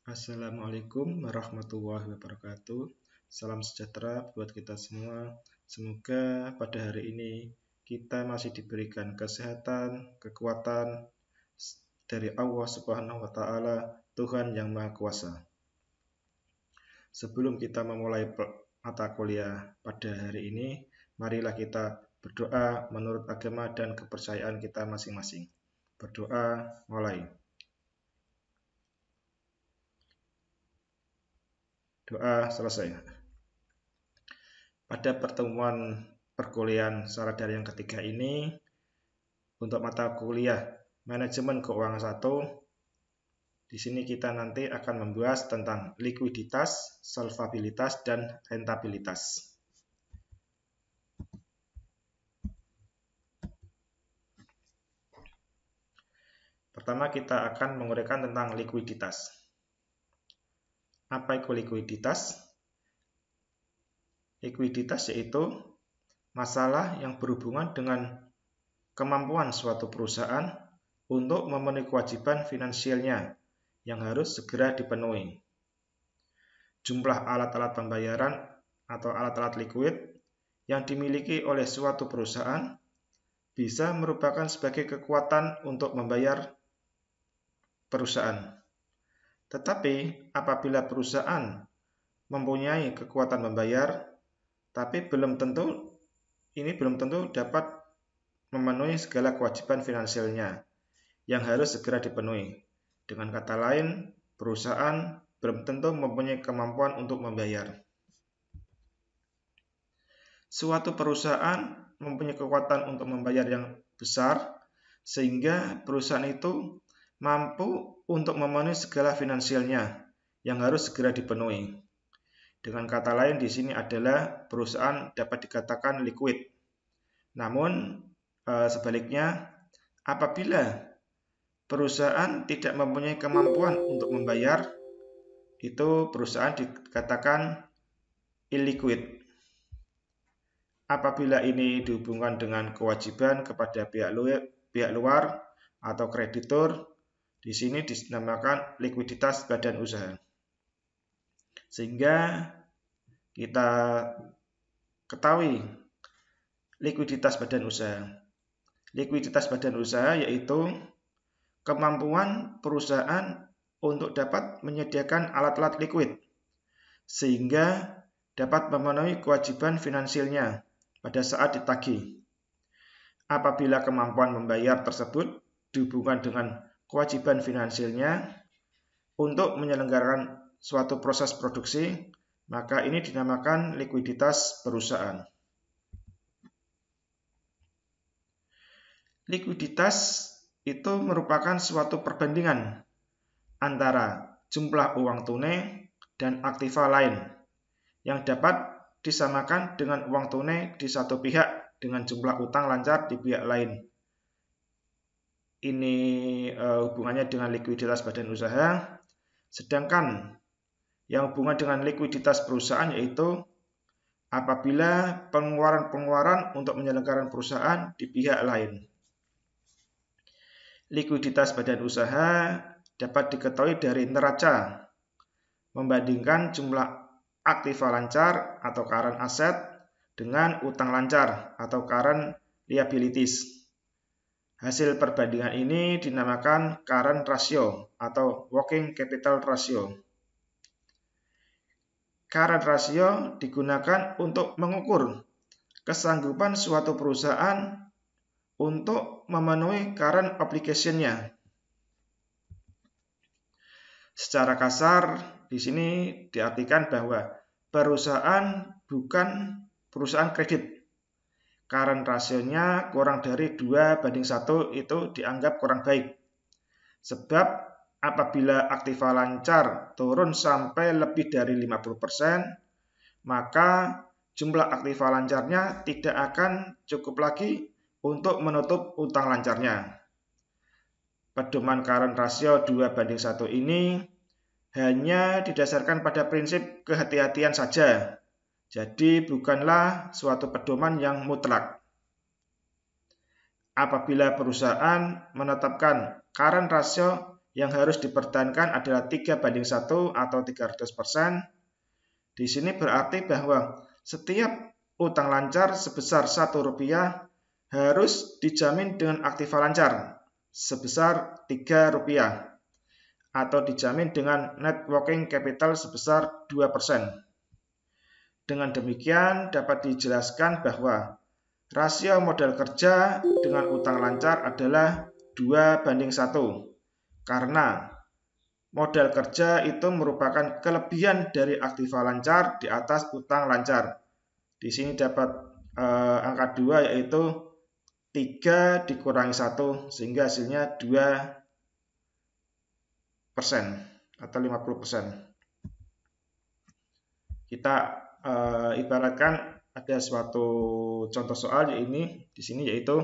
Assalamualaikum warahmatullahi wabarakatuh. Salam sejahtera buat kita semua. Semoga pada hari ini kita masih diberikan kesehatan, kekuatan dari Allah Subhanahu wa Ta'ala, Tuhan yang Maha Kuasa. Sebelum kita memulai mata kuliah pada hari ini, marilah kita berdoa menurut agama dan kepercayaan kita masing-masing. Berdoa, mulai. Doa selesai. Pada pertemuan perkuliahan secara daring yang ketiga ini, untuk mata kuliah Manajemen Keuangan 1, di sini kita nanti akan membahas tentang likuiditas, solvabilitas, dan rentabilitas. Pertama kita akan menguraikan tentang likuiditas. Apa itu likuiditas? Likuiditas yaitu masalah yang berhubungan dengan kemampuan suatu perusahaan untuk memenuhi kewajiban finansialnya yang harus segera dipenuhi. Jumlah alat-alat pembayaran atau alat-alat likuid yang dimiliki oleh suatu perusahaan bisa merupakan sebagai kekuatan untuk membayar perusahaan. Tetapi apabila perusahaan mempunyai kekuatan membayar, tapi belum tentu dapat memenuhi segala kewajiban finansialnya yang harus segera dipenuhi. Dengan kata lain, perusahaan belum tentu mempunyai kemampuan untuk membayar. Suatu perusahaan mempunyai kekuatan untuk membayar yang besar, sehingga perusahaan itu mampu untuk memenuhi segala finansialnya yang harus segera dipenuhi. Dengan kata lain di sini adalah perusahaan dapat dikatakan liquid. Namun sebaliknya, apabila perusahaan tidak mempunyai kemampuan untuk membayar, itu perusahaan dikatakan illiquid. Apabila ini dihubungkan dengan kewajiban kepada pihak luar atau kreditur, di sini dinamakan likuiditas badan usaha. Sehingga kita ketahui likuiditas badan usaha. Likuiditas badan usaha yaitu kemampuan perusahaan untuk dapat menyediakan alat-alat likuid sehingga dapat memenuhi kewajiban finansialnya pada saat ditagih. Apabila kemampuan membayar tersebut dihubungkan dengan kewajiban finansialnya untuk menyelenggarakan suatu proses produksi, maka ini dinamakan likuiditas perusahaan. Likuiditas itu merupakan suatu perbandingan antara jumlah uang tunai dan aktiva lain yang dapat disamakan dengan uang tunai di satu pihak dengan jumlah utang lancar di pihak lain. Ini hubungannya dengan likuiditas badan usaha. Sedangkan yang hubungan dengan likuiditas perusahaan yaitu apabila pengeluaran untuk menyelenggarakan perusahaan di pihak lain. Likuiditas badan usaha dapat diketahui dari neraca membandingkan jumlah aktiva lancar atau current asset dengan utang lancar atau current liabilities. Hasil perbandingan ini dinamakan current ratio atau working capital ratio. Current ratio digunakan untuk mengukur kesanggupan suatu perusahaan untuk memenuhi current obligation-nya. Secara kasar, di sini diartikan bahwa perusahaan bukan perusahaan kredit. Current ratio-nya kurang dari 2:1 itu dianggap kurang baik. Sebab apabila aktiva lancar turun sampai lebih dari 50%, maka jumlah aktiva lancarnya tidak akan cukup lagi untuk menutup utang lancarnya. Pedoman current ratio 2:1 ini hanya didasarkan pada prinsip kehati-hatian saja. Jadi bukanlah suatu pedoman yang mutlak. Apabila perusahaan menetapkan current ratio yang harus dipertahankan adalah 3:1 atau 300%. Di sini berarti bahwa setiap utang lancar sebesar Rp1 harus dijamin dengan aktiva lancar sebesar Rp3 atau dijamin dengan net working capital sebesar 2%. Dengan demikian dapat dijelaskan bahwa rasio modal kerja dengan utang lancar adalah 2:1 karena modal kerja itu merupakan kelebihan dari aktiva lancar di atas utang lancar. Di sini dapat angka 2 yaitu 3 dikurangi 1 sehingga hasilnya 2% atau 50%. Kita ibaratkan ada suatu contoh soal ini di sini yaitu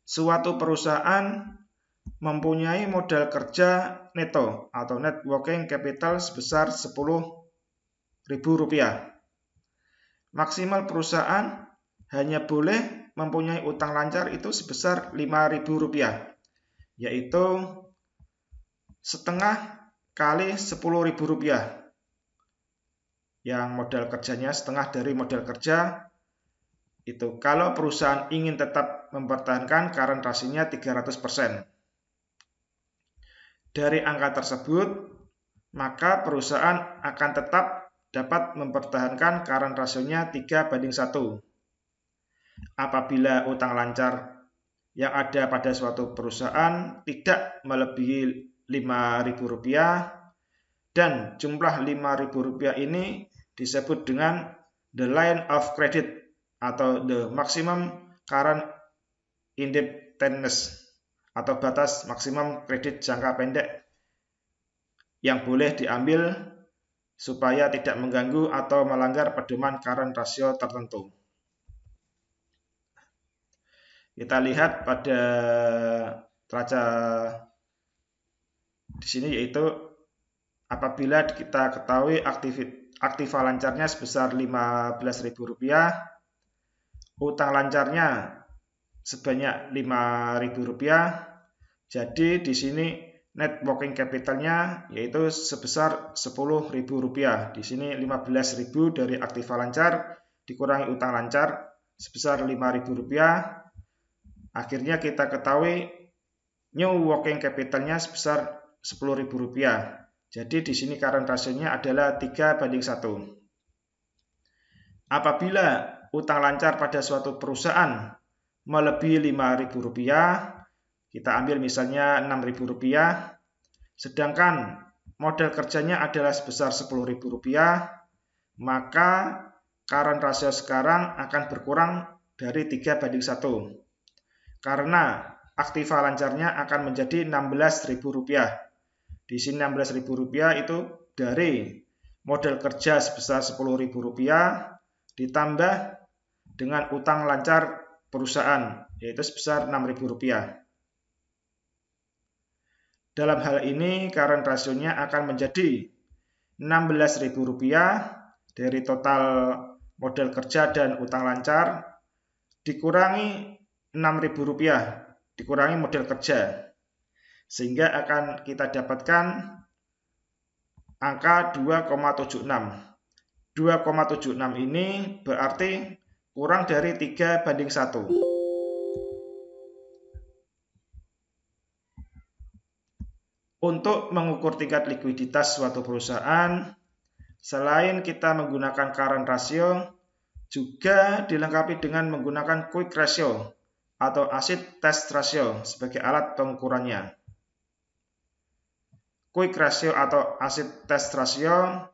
suatu perusahaan mempunyai modal kerja neto atau net working capital sebesar Rp10.000. Maksimal perusahaan hanya boleh mempunyai utang lancar itu sebesar Rp5.000, yaitu setengah kali Rp10.000. Yang modal kerjanya setengah dari modal kerja itu kalau perusahaan ingin tetap mempertahankan current ratio-nya 300%. Dari angka tersebut, maka perusahaan akan tetap dapat mempertahankan current ratio-nya 3:1. Apabila utang lancar yang ada pada suatu perusahaan tidak melebihi Rp5.000 dan jumlah Rp5.000 ini disebut dengan the line of credit atau the maximum current indebtedness atau batas maksimum kredit jangka pendek yang boleh diambil supaya tidak mengganggu atau melanggar pedoman current ratio tertentu. Kita lihat pada neraca di sini yaitu apabila kita ketahui aktiva lancarnya sebesar Rp15.000, utang lancarnya sebanyak Rp5.000, jadi di sini net working capitalnya yaitu sebesar Rp10.000. Di sini Rp15.000 dari aktiva lancar dikurangi utang lancar sebesar Rp5.000. Akhirnya kita ketahui new working capitalnya sebesar Rp10.000. Jadi di sini current ratio-nya adalah 3:1. Apabila utang lancar pada suatu perusahaan melebihi Rp5.000, kita ambil misalnya Rp6.000, sedangkan modal kerjanya adalah sebesar Rp10.000, maka current ratio sekarang akan berkurang dari 3:1 karena aktiva lancarnya akan menjadi Rp16.000. Di sini Rp16.000 itu dari modal kerja sebesar Rp10.000 ditambah dengan utang lancar perusahaan yaitu sebesar Rp6.000. Dalam hal ini current ratio-nya akan menjadi Rp16.000 dari total modal kerja dan utang lancar dikurangi Rp6.000 dikurangi modal kerja. Sehingga akan kita dapatkan angka 2,76. 2,76 ini berarti kurang dari 3:1. Untuk mengukur tingkat likuiditas suatu perusahaan, selain kita menggunakan current ratio, juga dilengkapi dengan menggunakan quick ratio atau acid test ratio sebagai alat pengukurannya. Quick ratio atau acid test ratio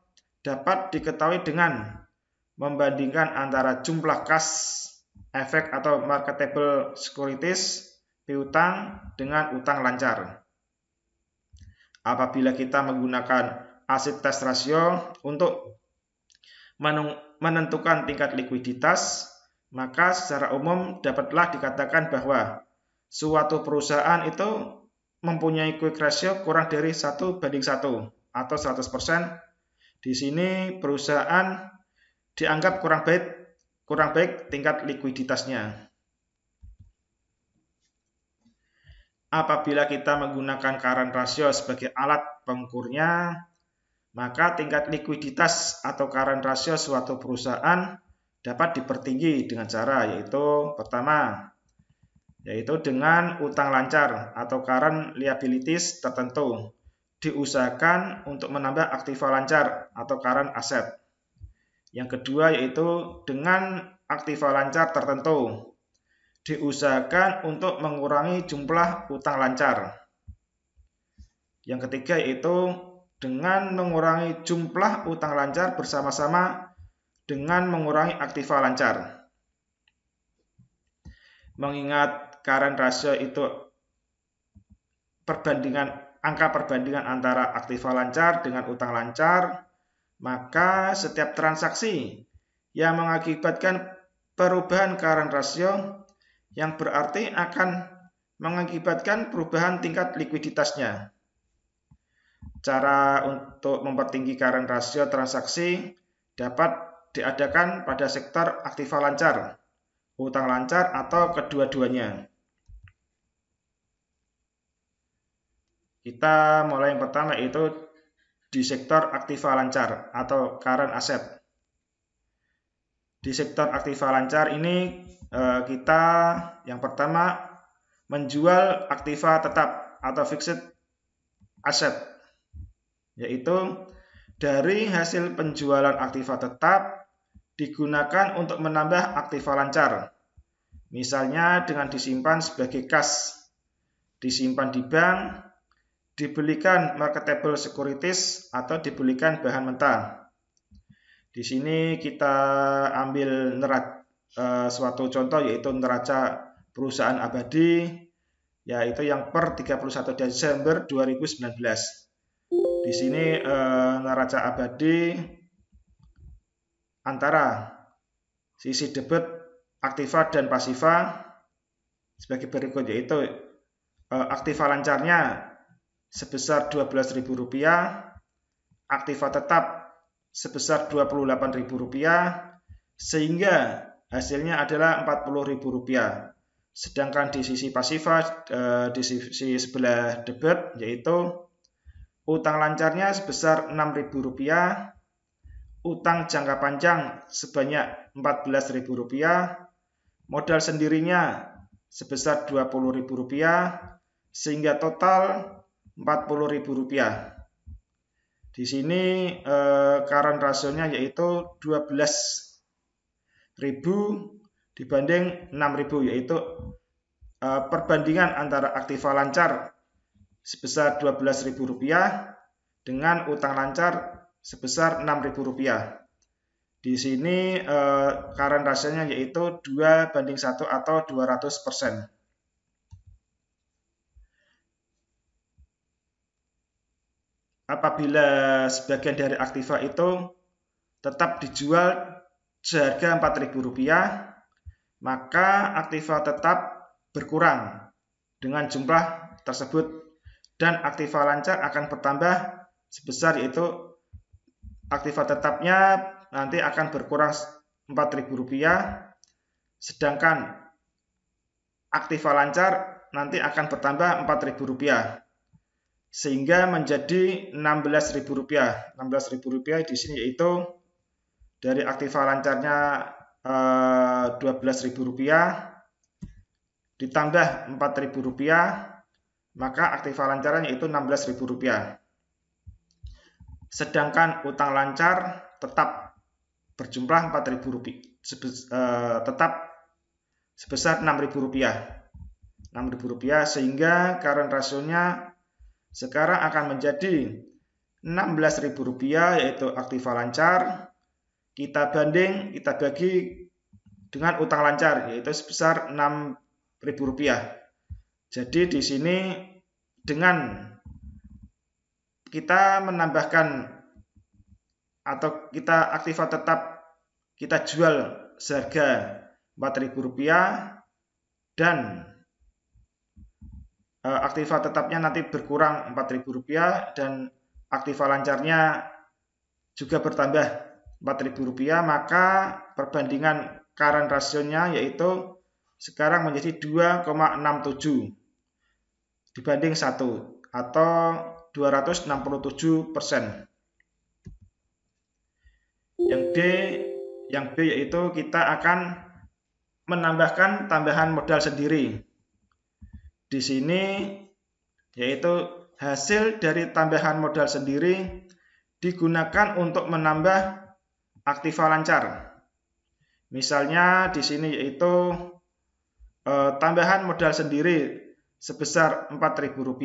dapat diketahui dengan membandingkan antara jumlah kas, efek atau marketable securities piutang dengan utang lancar. Apabila kita menggunakan acid test ratio untuk menentukan tingkat likuiditas, maka secara umum dapatlah dikatakan bahwa suatu perusahaan itu mempunyai quick ratio kurang dari 1:1 atau 100%. Di sini perusahaan dianggap kurang baik tingkat likuiditasnya. apabila kita menggunakan current ratio sebagai alat pengukurnya, maka tingkat likuiditas atau current ratio suatu perusahaan dapat dipertinggi dengan cara yaitu pertama, yaitu dengan utang lancar atau current liabilities tertentu. Diusahakan untuk menambah aktiva lancar atau current asset. Yang kedua yaitu dengan aktiva lancar tertentu. Diusahakan untuk mengurangi jumlah utang lancar. Yang ketiga yaitu dengan mengurangi jumlah utang lancar bersama-sama dengan mengurangi aktiva lancar. Mengingat current ratio itu angka perbandingan antara aktiva lancar dengan utang lancar, maka setiap transaksi yang mengakibatkan perubahan current ratio yang berarti akan mengakibatkan perubahan tingkat likuiditasnya. Cara untuk mempertinggi current ratio transaksi dapat diadakan pada sektor aktiva lancar, utang lancar, atau kedua-duanya. Kita mulai yang pertama yaitu di sektor aktiva lancar atau current asset. Di sektor aktiva lancar ini kita yang pertama menjual aktiva tetap atau fixed asset, yaitu dari hasil penjualan aktiva tetap digunakan untuk menambah aktiva lancar. Misalnya dengan disimpan sebagai kas, disimpan di bank, dibelikan marketable securities, atau dibelikan bahan mentah. Di sini kita ambil suatu contoh yaitu neraca perusahaan abadi, yaitu yang per 31 Desember 2019. Di sini neraca abadi antara sisi debit, aktiva, dan pasiva sebagai berikut, yaitu aktiva lancarnya sebesar Rp12.000, aktiva tetap sebesar Rp28.000, sehingga hasilnya adalah Rp40.000. Sedangkan di sisi pasiva, di sisi sebelah debit, yaitu utang lancarnya sebesar Rp6.000, utang jangka panjang sebanyak Rp14.000, modal sendirinya sebesar Rp20.000, sehingga total Rp40.000. Di sini current ratio-nya yaitu 12.000 dibanding 6.000, yaitu perbandingan antara aktiva lancar sebesar Rp12.000 dengan utang lancar sebesar Rp6.000. Di sini current ratio-nya yaitu 2:1 atau 200%. Apabila sebagian dari aktiva itu tetap dijual seharga Rp4.000, maka aktiva tetap berkurang dengan jumlah tersebut dan aktiva lancar akan bertambah sebesar, yaitu aktiva tetapnya nanti akan berkurang Rp4.000, sedangkan aktiva lancar nanti akan bertambah Rp4.000, sehingga menjadi Rp16.000. Rp16.000 di sini yaitu dari aktiva lancarnya Rp12.000 ditambah Rp4.000, maka aktiva lancarnya yaitu Rp16.000. Sedangkan utang lancar tetap berjumlah Rp4.000, tetap sebesar Rp6.000, sehingga current ratio-nya sekarang akan menjadi Rp16.000, yaitu aktiva lancar, kita bagi dengan utang lancar, yaitu sebesar Rp6.000. Jadi di sini dengan kita menambahkan atau kita aktiva tetap kita jual seharga Rp4.000 dan aktiva tetapnya nanti berkurang Rp4.000 dan aktiva lancarnya juga bertambah Rp4.000, maka perbandingan current ratio-nya yaitu sekarang menjadi 2,67. dibanding 1 atau 267%. Yang B yaitu kita akan menambahkan tambahan modal sendiri. Di sini yaitu hasil dari tambahan modal sendiri digunakan untuk menambah aktiva lancar. Misalnya di sini yaitu tambahan modal sendiri sebesar Rp4.000,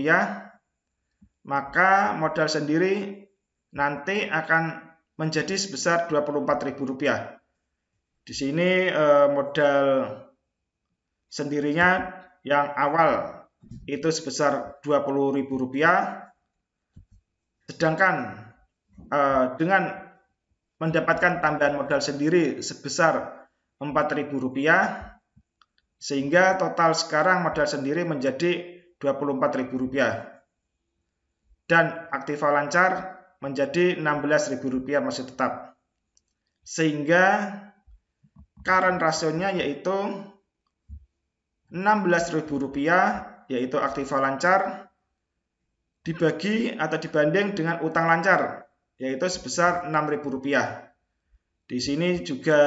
maka modal sendiri nanti akan menjadi sebesar Rp24.000. Di sini modal sendirinya yang awal itu sebesar Rp20.000, sedangkan dengan mendapatkan tambahan modal sendiri sebesar Rp4.000, sehingga total sekarang modal sendiri menjadi Rp24.000 dan aktiva lancar menjadi Rp16.000 masih tetap, sehingga current rasionya yaitu Rp16.000 yaitu aktiva lancar dibagi atau dibanding dengan utang lancar yaitu sebesar Rp6.000. Di sini juga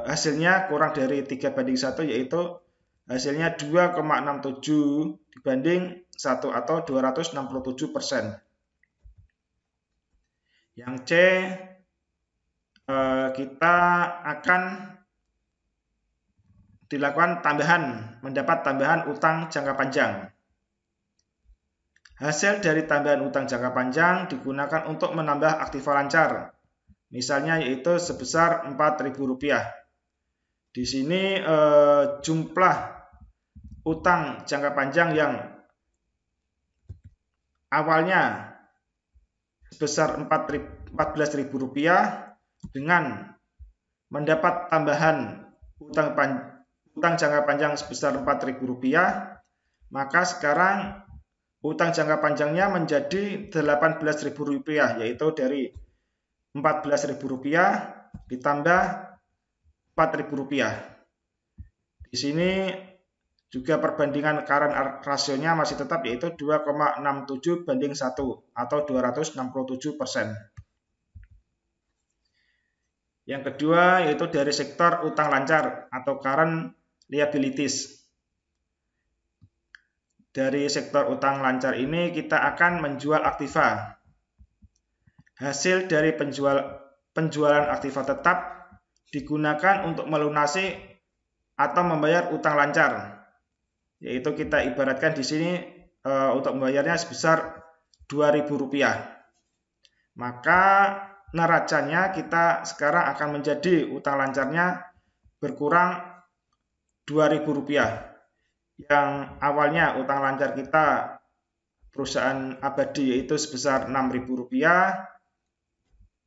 hasilnya kurang dari 3:1 yaitu hasilnya 2,67 dibanding 1 atau 267%. Yang C, kita akan dilakukan mendapat tambahan utang jangka panjang. Hasil dari tambahan utang jangka panjang digunakan untuk menambah aktiva lancar. Misalnya yaitu sebesar Rp4.000. Di sini jumlah utang jangka panjang yang awalnya sebesar Rp14.000 dengan mendapat tambahan utang jangka panjang sebesar Rp4.000, maka sekarang utang jangka panjangnya menjadi Rp18.000, yaitu dari Rp14.000 ditambah Rp4.000. Di sini juga perbandingan current rasionya masih tetap yaitu 2,67:1 atau 267%. Yang kedua yaitu dari sektor utang lancar atau current liabilities. Dari sektor utang lancar ini kita akan menjual aktiva. Hasil dari penjualan aktiva tetap digunakan untuk melunasi atau membayar utang lancar. Yaitu kita ibaratkan di sini untuk membayarnya sebesar Rp2.000. Maka neracanya kita sekarang akan menjadi utang lancarnya berkurang Rp2.000. Yang awalnya utang lancar kita perusahaan abadi yaitu sebesar Rp6.000,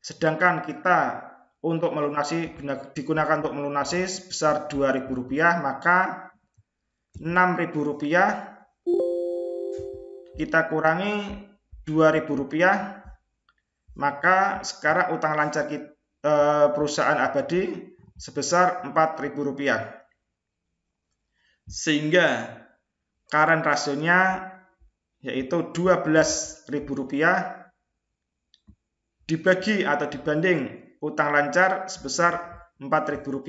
sedangkan kita untuk melunasi digunakan untuk melunasi sebesar Rp2.000, maka Rp6.000 kita kurangi Rp2.000, maka sekarang utang lancar perusahaan abadi sebesar Rp4.000. Sehingga current rasionya yaitu Rp12.000 dibagi atau dibanding utang lancar sebesar Rp4.000.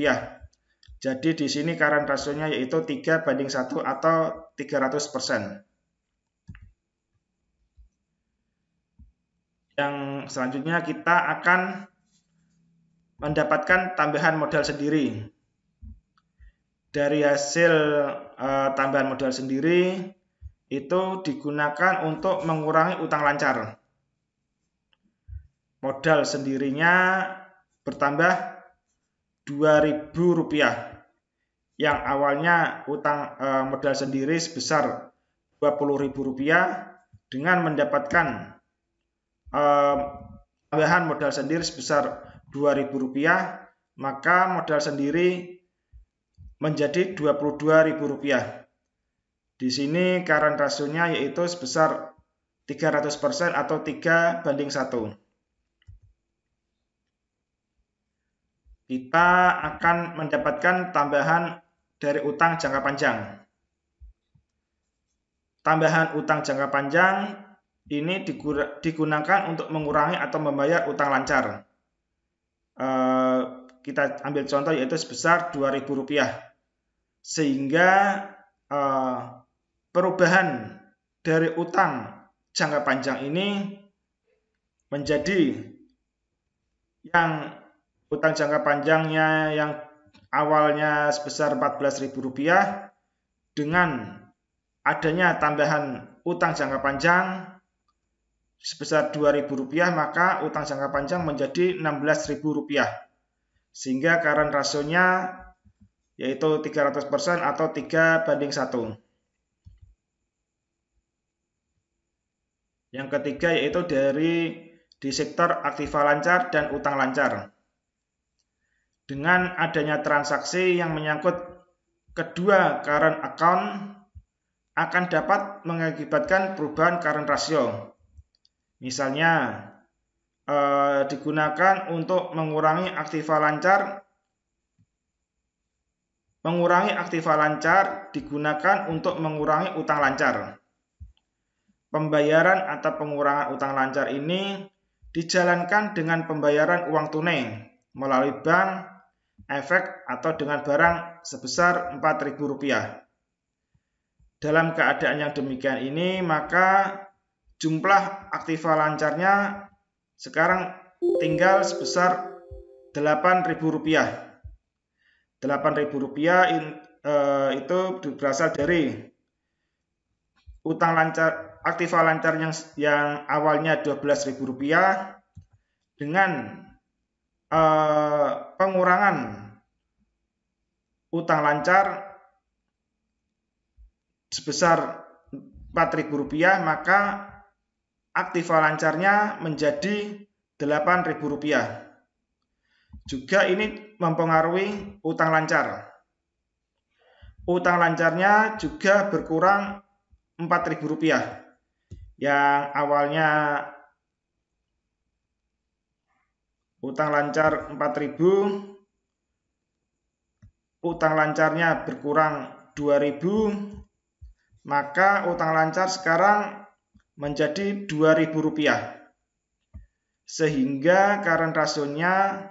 Jadi di sini current rasionya yaitu 3:1 atau 300%. Yang selanjutnya kita akan mendapatkan tambahan modal sendiri. Dari hasil tambahan modal sendiri itu digunakan untuk mengurangi utang lancar. Modal sendirinya bertambah Rp2.000 yang awalnya utang modal sendiri sebesar Rp20.000 dengan mendapatkan tambahan modal sendiri sebesar Rp2.000, maka modal sendiri menjadi Rp22.000. Di sini current rasionya yaitu sebesar 300% atau 3:1. Kita akan mendapatkan tambahan dari utang jangka panjang. tambahan utang jangka panjang ini digunakan untuk mengurangi atau membayar utang lancar. Kita ambil contoh yaitu sebesar Rp2.000. Sehingga perubahan dari utang jangka panjang ini menjadi yang utang jangka panjangnya yang awalnya sebesar Rp14.000 dengan adanya tambahan utang jangka panjang sebesar Rp2.000, maka utang jangka panjang menjadi Rp16.000. Sehingga current rasionya yaitu 300% atau 3:1. Yang ketiga yaitu di sektor aktiva lancar dan utang lancar. Dengan adanya transaksi yang menyangkut kedua current account akan dapat mengakibatkan perubahan current ratio. Misalnya digunakan untuk mengurangi aktiva lancar digunakan untuk mengurangi utang lancar. Pembayaran atau pengurangan utang lancar ini dijalankan dengan pembayaran uang tunai melalui bank, efek, atau dengan barang sebesar Rp4.000. Dalam keadaan yang demikian ini, maka jumlah aktiva lancarnya sekarang tinggal sebesar Rp8.000. Rp8.000 itu berasal dari utang lancar aktiva lancar yang awalnya Rp12.000 dengan pengurangan utang lancar sebesar Rp4.000, maka aktiva lancarnya menjadi Rp8.000. Juga ini mempengaruhi utang lancar. Utang lancarnya juga berkurang Rp4.000. Yang awalnya utang lancar Rp4.000, utang lancarnya berkurang Rp2.000, maka utang lancar sekarang menjadi Rp2.000. Sehingga current rasionya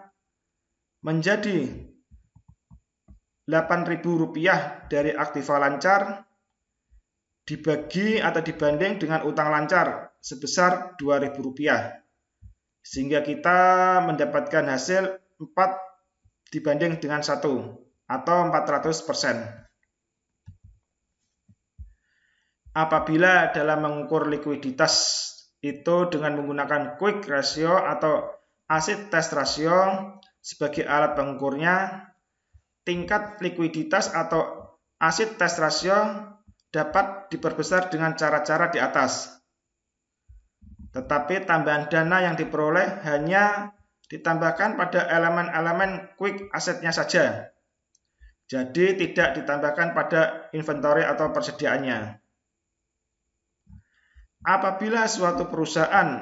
menjadi Rp8.000 dari aktiva lancar dibagi atau dibanding dengan utang lancar sebesar Rp2.000. Sehingga kita mendapatkan hasil 4 dibanding dengan 1 atau 400%. Apabila dalam mengukur likuiditas itu dengan menggunakan quick ratio atau acid test ratio sebagai alat pengukurnya, tingkat likuiditas atau acid test ratio dapat diperbesar dengan cara-cara di atas. Tetapi tambahan dana yang diperoleh hanya ditambahkan pada elemen-elemen quick assetnya saja. Jadi tidak ditambahkan pada inventory atau persediaannya. Apabila suatu perusahaan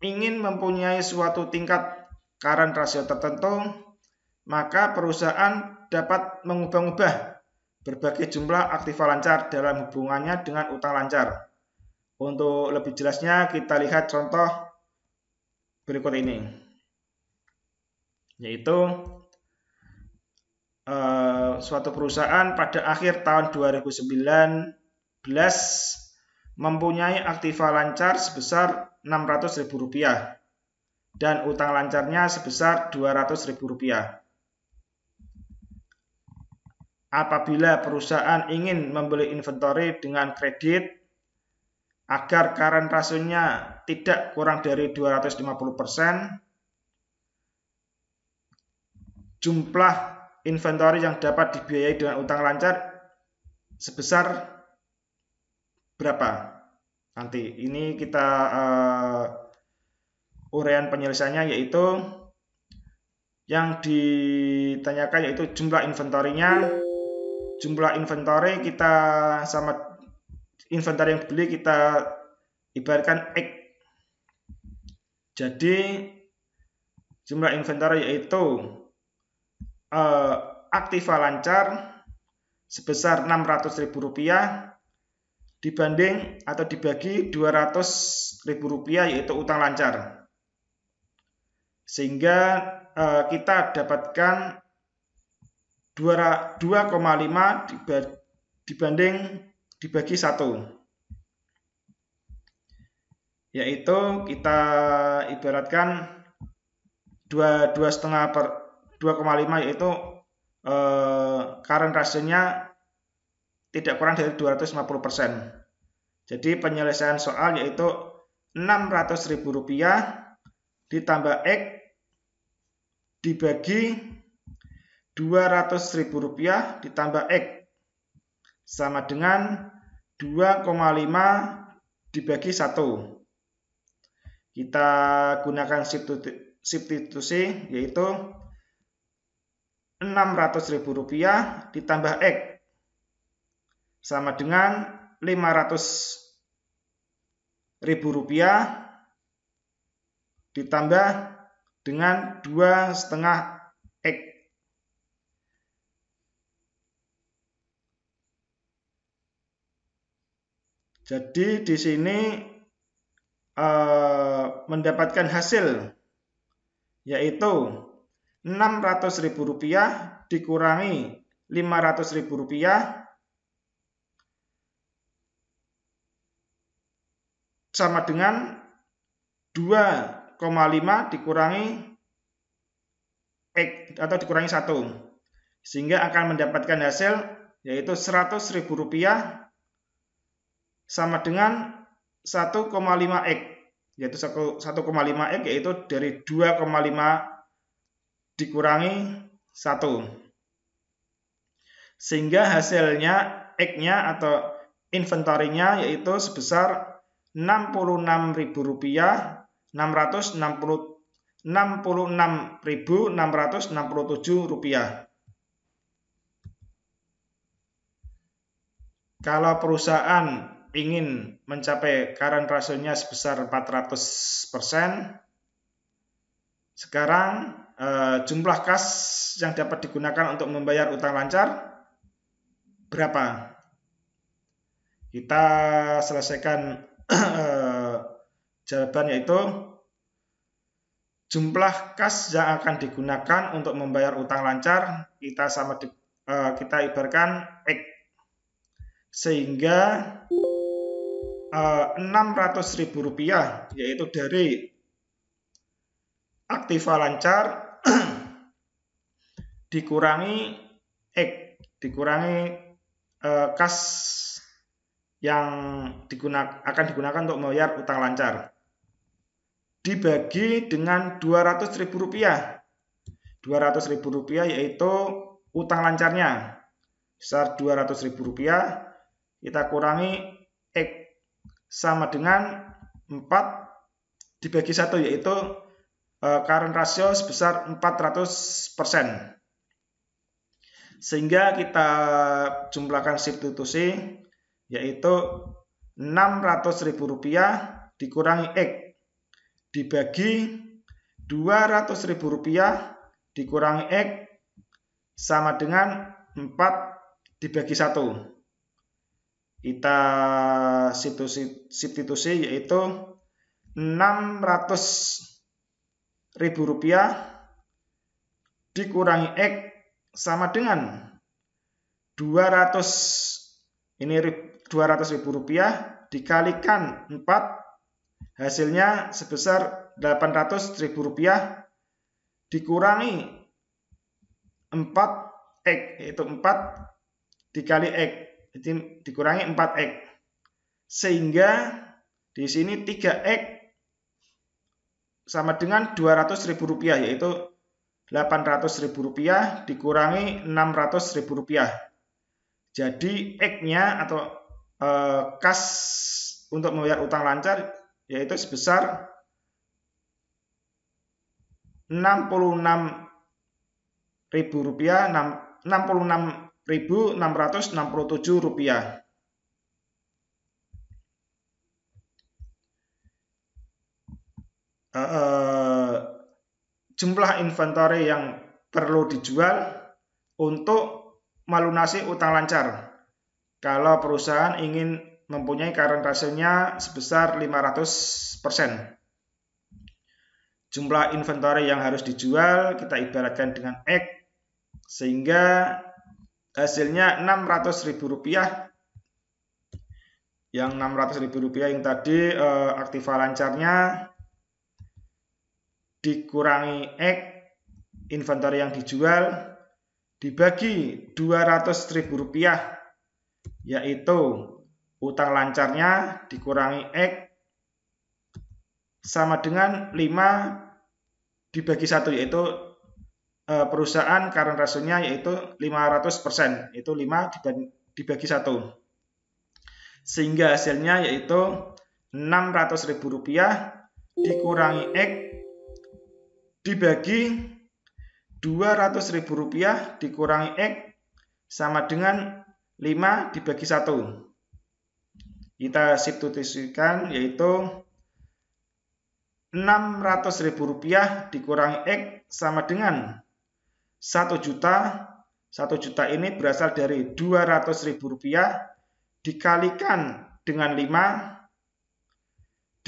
ingin mempunyai suatu tingkat current ratio tertentu, maka perusahaan dapat mengubah-ubah berbagai jumlah aktiva lancar dalam hubungannya dengan utang lancar. Untuk lebih jelasnya kita lihat contoh berikut ini, yaitu suatu perusahaan pada akhir tahun 2019 mempunyai aktiva lancar sebesar Rp600.000 dan utang lancarnya sebesar Rp200.000. Apabila perusahaan ingin membeli inventory dengan kredit agar current rasionya tidak kurang dari 250%, jumlah inventory yang dapat dibiayai dengan utang lancar sebesar berapa? Nanti ini kita uraian penyelesaiannya, yaitu yang ditanyakan yaitu jumlah inventory-nya. Jumlah inventory kita sama inventory yang dibeli kita ibaratkan X. Jadi jumlah inventory yaitu aktiva lancar sebesar Rp600.000 dibanding atau dibagi Rp200.000 yaitu utang lancar. Sehingga kita dapatkan 2,5 dibanding dibagi 1. Yaitu kita ibaratkan 2,5 yaitu current ratio-nya tidak kurang dari 250%. Jadi penyelesaian soal yaitu Rp600.000 ditambah X dibagi Rp200.000 ditambah X sama dengan 2,5 dibagi 1. Kita gunakan substitusi yaitu Rp600.000 ditambah X sama dengan Rp500.000 ditambah dengan 2,5 X. Jadi di sini mendapatkan hasil yaitu Rp600.000 dikurangi Rp500.000 sama dengan 2,5 dikurangi X atau dikurangi 1. Sehingga akan mendapatkan hasil yaitu Rp100.000 sama dengan 1,5 X. Yaitu 1,5 X yaitu dari 2,5 dikurangi 1. Sehingga hasilnya X-nya atau inventory-nya yaitu sebesar Rp66.667. Kalau perusahaan ingin mencapai current ratio-nya sebesar 400%, sekarang jumlah kas yang dapat digunakan untuk membayar utang lancar berapa? Kita selesaikan jawaban yaitu jumlah kas yang akan digunakan untuk membayar utang lancar kita ibaratkan X. Sehingga Rp600.000 yaitu dari aktiva lancar dikurangi X, dikurangi kas yang akan digunakan untuk membayar utang lancar dibagi dengan Rp200.000. Rp200.000 yaitu utang lancarnya besar Rp200.000, kita kurangi X sama dengan 4 dibagi 1 yaitu current ratio sebesar 400%. Sehingga kita jumlahkan substitusi yaitu Rp600.000 dikurangi X dibagi Rp200.000 dikurangi X sama dengan 4 dibagi 1. Kita substitusi yaitu Rp600.000 dikurangi X sama dengan Rp200.000 dikalikan 4 hasilnya sebesar Rp800.000 dikurangi 4X yaitu 4 dikali X dikurangi 4X. Sehingga di sini 3X sama dengan Rp200.000 yaitu Rp800.000 dikurangi Rp600.000. Jadi X-nya atau kas untuk membayar utang lancar yaitu sebesar Rp66.667. Jumlah inventory yang perlu dijual untuk melunasi utang lancar. Kalau perusahaan ingin mempunyai current ratio-nya sebesar 500%. Jumlah inventory yang harus dijual kita ibaratkan dengan X, sehingga hasilnya Rp600.000. Yang Rp600.000 yang tadi aktiva lancarnya dikurangi X, inventory yang dijual, dibagi Rp200.000, yaitu utang lancarnya dikurangi X sama dengan 5 dibagi 1, yaitu perusahaan current ratio-nya yaitu 500%, yaitu 5 dibagi 1. Sehingga hasilnya yaitu Rp600.000 dikurangi X dibagi Rp200.000 dikurangi X sama dengan 5 dibagi 1. Kita substitusikan yaitu Rp600.000 dikurangi X sama dengan 1 juta. 1 juta ini berasal dari Rp200.000 dikalikan dengan 5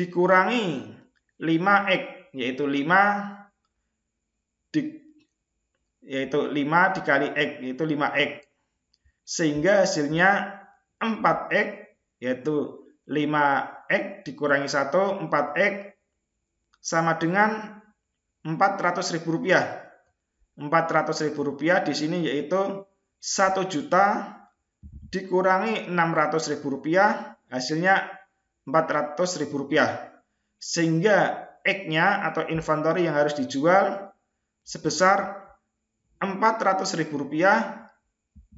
dikurangi 5X, yaitu 5 dikali X, yaitu 5X. Sehingga hasilnya 4X, yaitu 5X dikurangi 1, 4X sama dengan Rp400.000. Rp400.000 di sini yaitu 1 juta dikurangi Rp600.000, hasilnya Rp400.000. Sehingga X-nya atau inventory yang harus dijual sebesar Rp400.000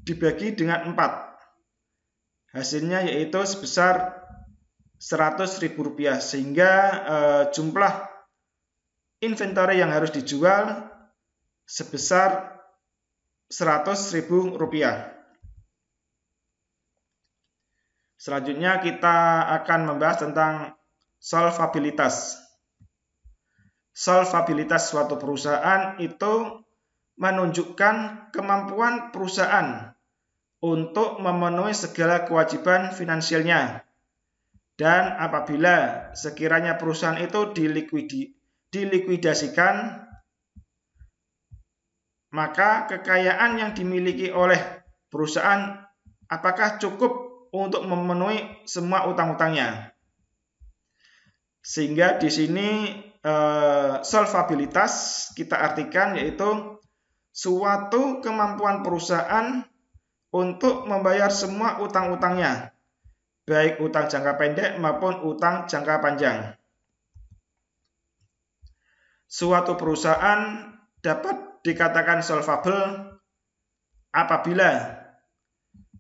dibagi dengan 4. Hasilnya yaitu sebesar Rp100.000, sehingga jumlah inventory yang harus dijual sebesar Rp100.000. Selanjutnya kita akan membahas tentang solvabilitas. Solvabilitas suatu perusahaan itu menunjukkan kemampuan perusahaan untuk memenuhi segala kewajiban finansialnya. Dan apabila sekiranya perusahaan itu dilikuidasikan, maka kekayaan yang dimiliki oleh perusahaan apakah cukup untuk memenuhi semua utang-utangnya. Sehingga di sini solvabilitas kita artikan yaitu suatu kemampuan perusahaan untuk membayar semua utang-utangnya, baik utang jangka pendek maupun utang jangka panjang. Suatu perusahaan dapat dikatakan solvable apabila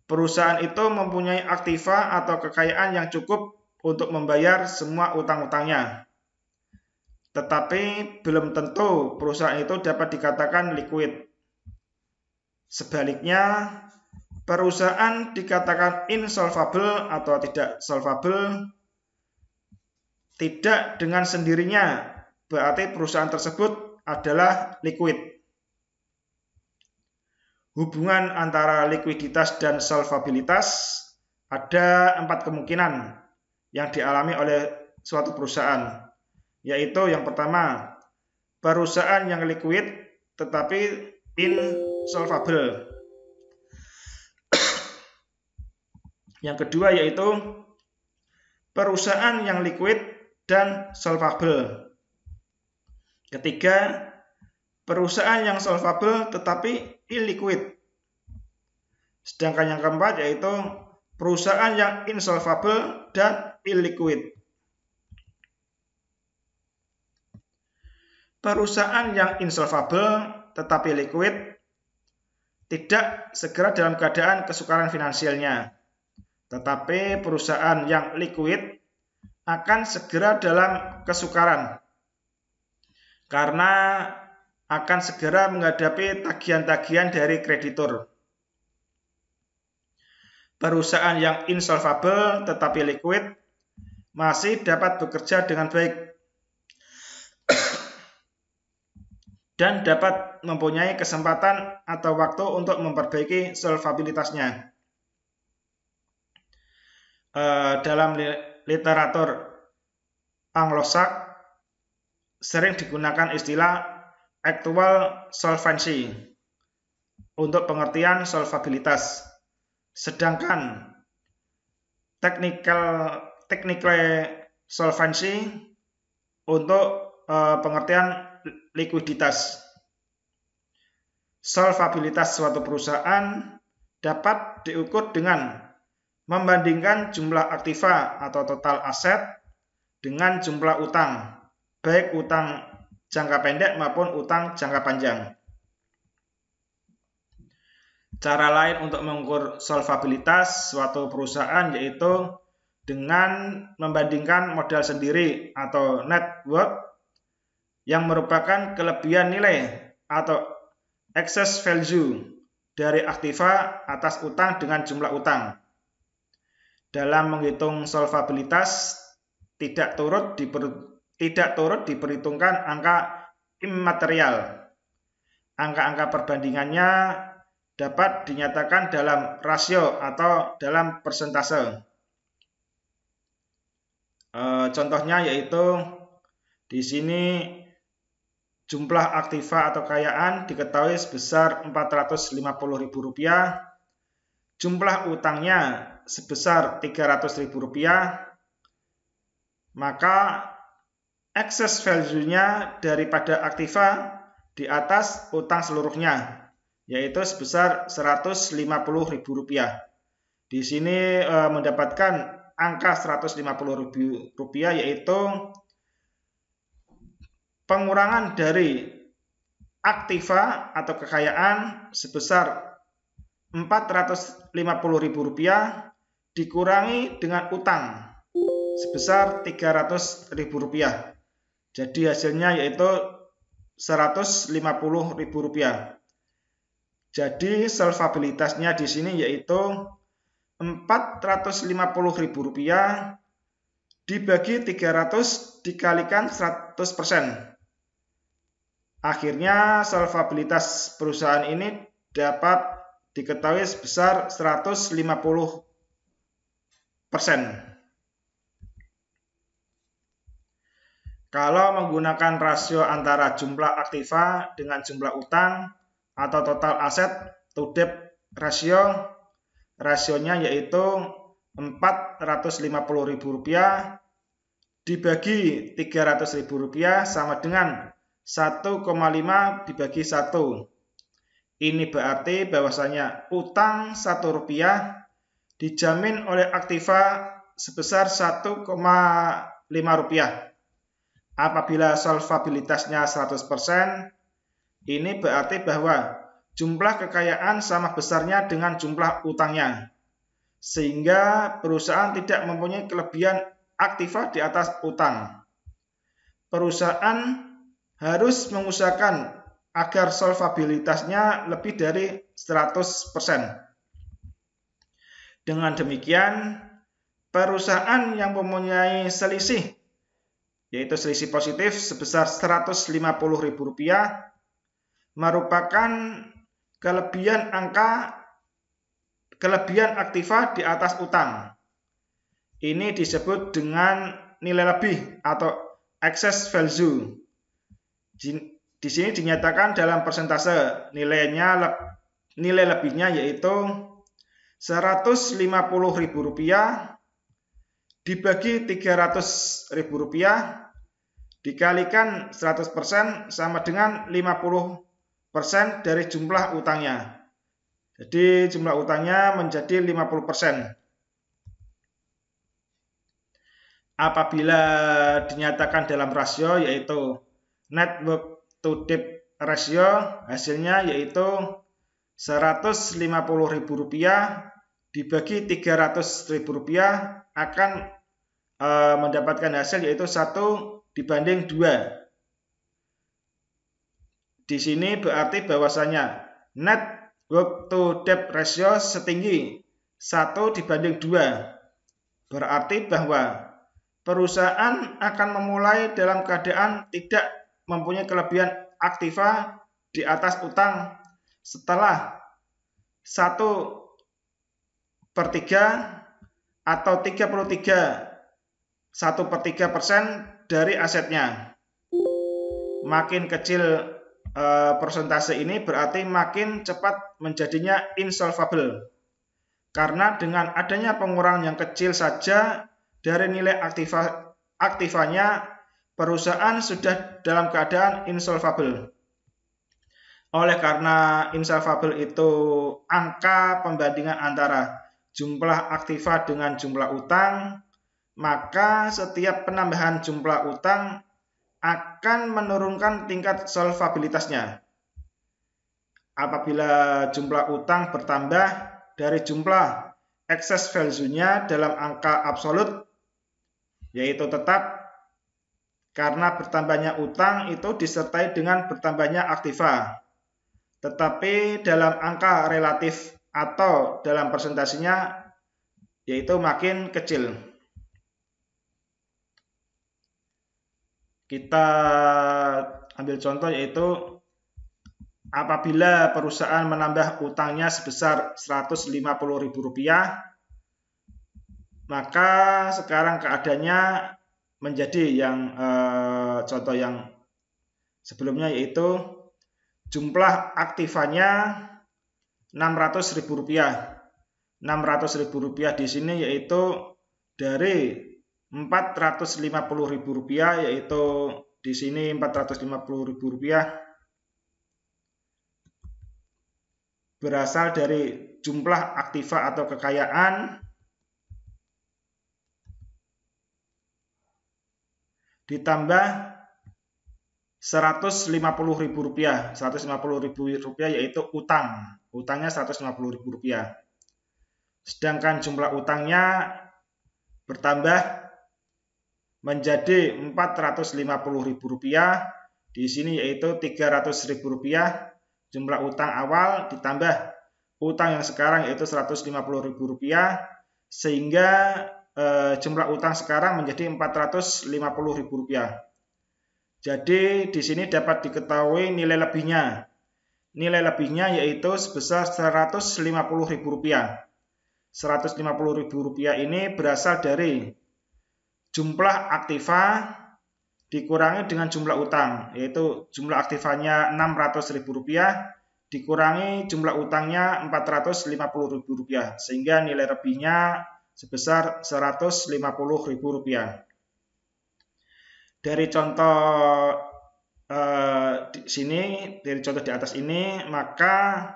perusahaan itu mempunyai aktiva atau kekayaan yang cukup untuk membayar semua utang-utangnya. Tetapi belum tentu perusahaan itu dapat dikatakan liquid. Sebaliknya, perusahaan dikatakan insolvable atau tidak solvable tidak dengan sendirinya, berarti perusahaan tersebut adalah liquid. Hubungan antara likuiditas dan solvabilitas ada 4 kemungkinan yang dialami oleh suatu perusahaan, yaitu yang pertama, perusahaan yang liquid tetapi insolvable. Yang kedua yaitu perusahaan yang liquid dan solvable. Ketiga, perusahaan yang solvable tetapi illiquid. Sedangkan yang keempat yaitu perusahaan yang insolvable dan illiquid. Perusahaan yang insolvable tetapi liquid tidak segera dalam keadaan kesukaran finansialnya. Tetapi perusahaan yang liquid akan segera dalam kesukaran karena akan segera menghadapi tagihan-tagihan dari kreditur. Perusahaan yang insolvable tetapi liquid masih dapat bekerja dengan baik dan dapat mempunyai kesempatan atau waktu untuk memperbaiki solvabilitasnya. dalam literatur Anglo-Saxon sering digunakan istilah actual solvency untuk pengertian solvabilitas, sedangkan technical solvency untuk pengertian likuiditas. Solvabilitas suatu perusahaan dapat diukur dengan membandingkan jumlah aktiva atau total aset dengan jumlah utang, baik utang jangka pendek maupun utang jangka panjang. Cara lain untuk mengukur solvabilitas suatu perusahaan yaitu dengan membandingkan modal sendiri atau net worth yang merupakan kelebihan nilai atau excess value dari aktiva atas utang dengan jumlah utang. Dalam menghitung solvabilitas tidak turut diperhitungkan angka immaterial. Angka-angka perbandingannya dapat dinyatakan dalam rasio atau dalam persentase. Contohnya yaitu di sini jumlah aktiva atau kekayaan diketahui sebesar Rp450.000, jumlah utangnya sebesar Rp300.000, maka excess value-nya daripada aktiva di atas utang seluruhnya, yaitu sebesar Rp150.000. Di sini mendapatkan angka Rp150.000 yaitu pengurangan dari aktiva atau kekayaan sebesar Rp450.000 dikurangi dengan utang sebesar Rp300.000. Jadi hasilnya yaitu Rp150.000. Jadi solvabilitasnya di sini yaitu Rp450.000 dibagi 300 dikalikan 100%. Akhirnya solvabilitas perusahaan ini dapat diketahui sebesar 150%. Kalau menggunakan rasio antara jumlah aktiva dengan jumlah utang atau total aset to debt ratio, rasionya yaitu Rp450.000 dibagi Rp300.000 sama dengan 1,5 dibagi 1. Ini berarti bahwasanya utang Rp1 dijamin oleh aktiva sebesar Rp1,5. Apabila solvabilitasnya 100%, ini berarti bahwa jumlah kekayaan sama besarnya dengan jumlah utangnya, sehingga perusahaan tidak mempunyai kelebihan aktiva di atas utang. Perusahaan harus mengusahakan agar solvabilitasnya lebih dari 100%. Dengan demikian, perusahaan yang mempunyai selisih, yaitu selisih positif sebesar Rp150.000, merupakan kelebihan aktiva di atas utang. Ini disebut dengan nilai lebih atau excess value. Di sini dinyatakan dalam persentase, nilai lebihnya yaitu Rp150.000 dibagi Rp300.000 dikalikan 100% sama dengan 50% dari jumlah utangnya. Jadi jumlah utangnya menjadi 50%. Apabila dinyatakan dalam rasio yaitu net worth to debt ratio, hasilnya yaitu Rp150.000 dibagi Rp300.000 akan mendapatkan hasil yaitu 1:2. Di sini berarti bahwasanya net worth to debt ratio setinggi 1:2. Berarti bahwa perusahaan akan memulai dalam keadaan tidak mempunyai kelebihan aktiva di atas utang setelah 1/3 atau 1/3% dari asetnya. Makin kecil persentase ini berarti makin cepat menjadinya insolvable. Karena dengan adanya pengurangan yang kecil saja dari nilai aktivanya, perusahaan sudah dalam keadaan insolvable. Oleh karena insolvable itu angka pembandingan antara jumlah aktiva dengan jumlah utang, maka setiap penambahan jumlah utang akan menurunkan tingkat solvabilitasnya. Apabila jumlah utang bertambah dari jumlah excess value-nya dalam angka absolut, yaitu tetap, karena bertambahnya utang itu disertai dengan bertambahnya aktiva. Tetapi dalam angka relatif atau dalam persentasenya, yaitu makin kecil. Kita ambil contoh, yaitu apabila perusahaan menambah utangnya sebesar Rp150.000, maka sekarang keadaannya menjadi yang contoh yang sebelumnya, yaitu jumlah aktivanya Rp600.000. Rp600.000 di sini yaitu dari Rp450.000, yaitu di sini Rp450.000 berasal dari jumlah aktiva atau kekayaan ditambah Rp150.000. Rp150.000 yaitu utangnya Rp150.000. Sedangkan jumlah utangnya bertambah menjadi Rp450.000 di sini, yaitu Rp300.000 jumlah utang awal ditambah utang yang sekarang yaitu Rp150.000, sehingga jumlah utang sekarang menjadi Rp450.000. Jadi di sini dapat diketahui nilai lebihnya. Nilai lebihnya yaitu sebesar Rp150.000. Rp150.000 ini berasal dari jumlah aktiva dikurangi dengan jumlah utang, yaitu jumlah aktivanya Rp600.000 dikurangi jumlah utangnya Rp450.000, sehingga nilai lebihnya sebesar Rp150.000. Dari contoh dari contoh di atas ini, maka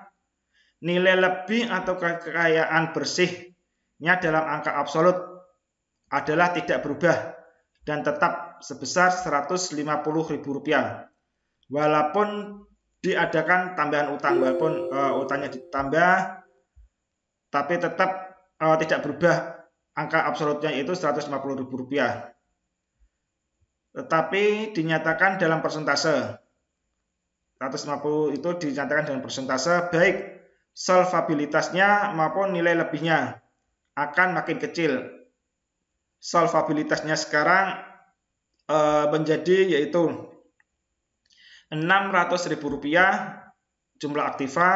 nilai lebih atau kekayaan bersihnya dalam angka absolut adalah tidak berubah dan tetap sebesar Rp150.000. Walaupun diadakan tambahan utang, walaupun utangnya ditambah, tapi tetap tidak berubah angka absolutnya, yaitu Rp150.000. Tetapi dinyatakan dalam persentase. 150 itu dinyatakan dalam persentase, baik solvabilitasnya maupun nilai lebihnya akan makin kecil. Solvabilitasnya sekarang menjadi yaitu Rp600.000 jumlah aktiva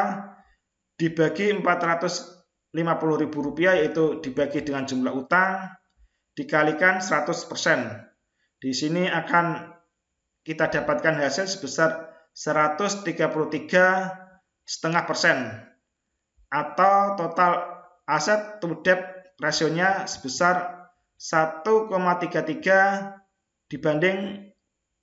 dibagi Rp450.000, yaitu dibagi dengan jumlah utang dikalikan 100%. Di sini akan kita dapatkan hasil sebesar 133,5%, atau total aset to debt rasionya sebesar 1,33 dibanding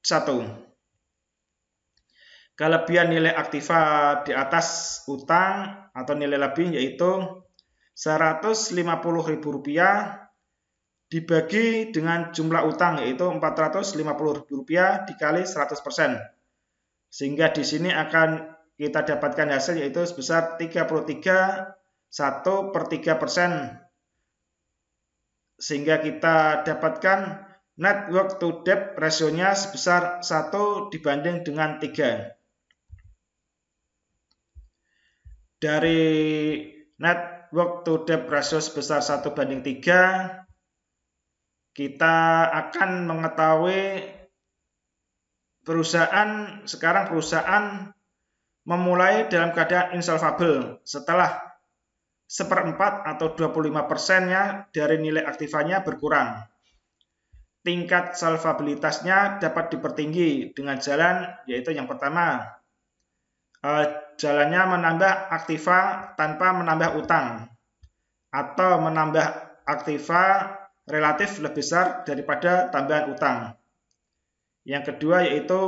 1. Kelebihan nilai aktiva di atas utang atau nilai lebih yaitu Rp150.000 dibagi dengan jumlah utang, yaitu Rp450.000 dikali 100%. Sehingga di sini akan kita dapatkan hasil yaitu sebesar 33,1/3%. Sehingga kita dapatkan net worth to debt rasionya sebesar 1 dibanding dengan 3. Dari net worth to debt ratio sebesar 1/3, kita akan mengetahui perusahaan memulai dalam keadaan insolvable setelah 1/4 atau 25%-nya dari nilai aktivanya berkurang. Tingkat solvabilitasnya dapat dipertinggi dengan jalan, yaitu yang pertama, jalannya menambah aktiva tanpa menambah utang, atau menambah aktiva relatif lebih besar daripada tambahan utang. Yang kedua yaitu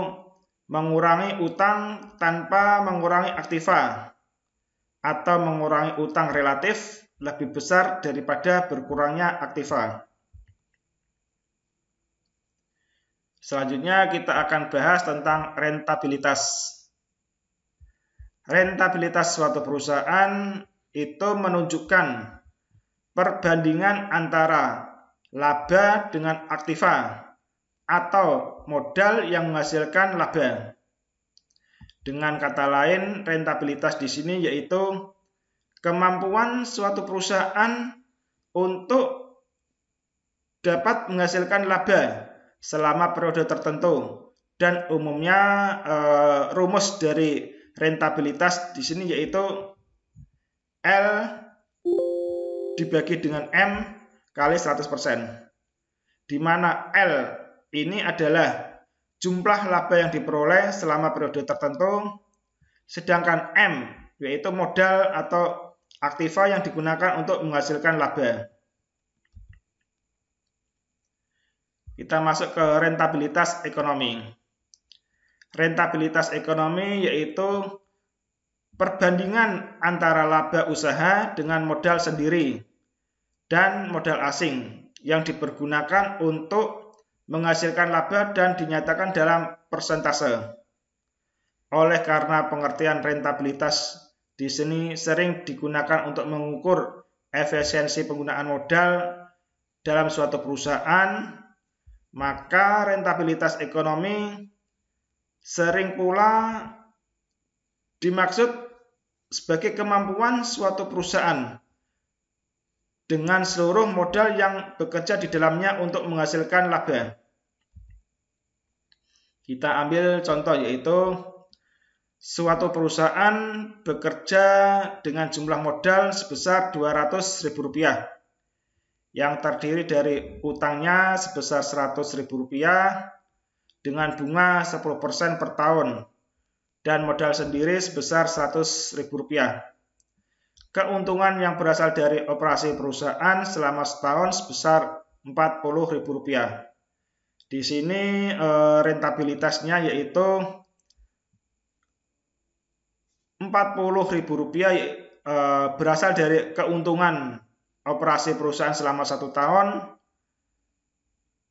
mengurangi utang tanpa mengurangi aktiva, atau mengurangi utang relatif lebih besar daripada berkurangnya aktiva. Selanjutnya kita akan bahas tentang rentabilitas. Rentabilitas suatu perusahaan itu menunjukkan perbandingan antara laba dengan aktiva atau modal yang menghasilkan laba. Dengan kata lain, rentabilitas di sini yaitu kemampuan suatu perusahaan untuk dapat menghasilkan laba selama periode tertentu, dan umumnya rumus dari rentabilitas di sini yaitu L dibagi dengan M kali 100%, di mana L ini adalah jumlah laba yang diperoleh selama periode tertentu, sedangkan M yaitu modal atau aktiva yang digunakan untuk menghasilkan laba. Kita masuk ke rentabilitas ekonomi. Rentabilitas ekonomi yaitu perbandingan antara laba usaha dengan modal sendiri dan modal asing yang dipergunakan untuk menghasilkan laba dan dinyatakan dalam persentase. Oleh karena pengertian rentabilitas di sini sering digunakan untuk mengukur efisiensi penggunaan modal dalam suatu perusahaan, maka rentabilitas ekonomi sering pula dimaksud sebagai kemampuan suatu perusahaan dengan seluruh modal yang bekerja di dalamnya untuk menghasilkan laba. Kita ambil contoh yaitu suatu perusahaan bekerja dengan jumlah modal sebesar Rp200.000 yang terdiri dari utangnya sebesar Rp100.000 dengan bunga 10% per tahun dan modal sendiri sebesar Rp100.000. Keuntungan yang berasal dari operasi perusahaan selama setahun sebesar Rp40.000. Di sini rentabilitasnya yaitu Rp40.000 berasal dari keuntungan operasi perusahaan selama 1 tahun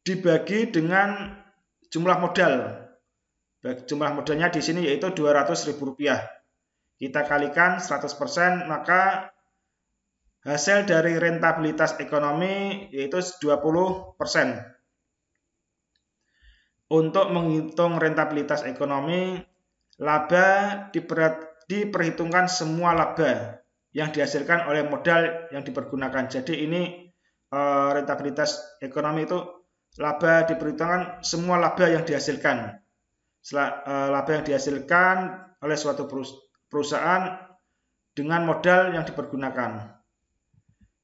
dibagi dengan jumlah modal. Jumlah modalnya di sini yaitu Rp200.000. Kita kalikan 100%, maka hasil dari rentabilitas ekonomi yaitu 20%. Untuk menghitung rentabilitas ekonomi, laba diperhitungkan semua laba yang dihasilkan oleh modal yang dipergunakan. Jadi ini rentabilitas ekonomi itu laba diperhitungkan semua laba yang dihasilkan. Laba yang dihasilkan oleh suatu perusahaan dengan modal yang dipergunakan.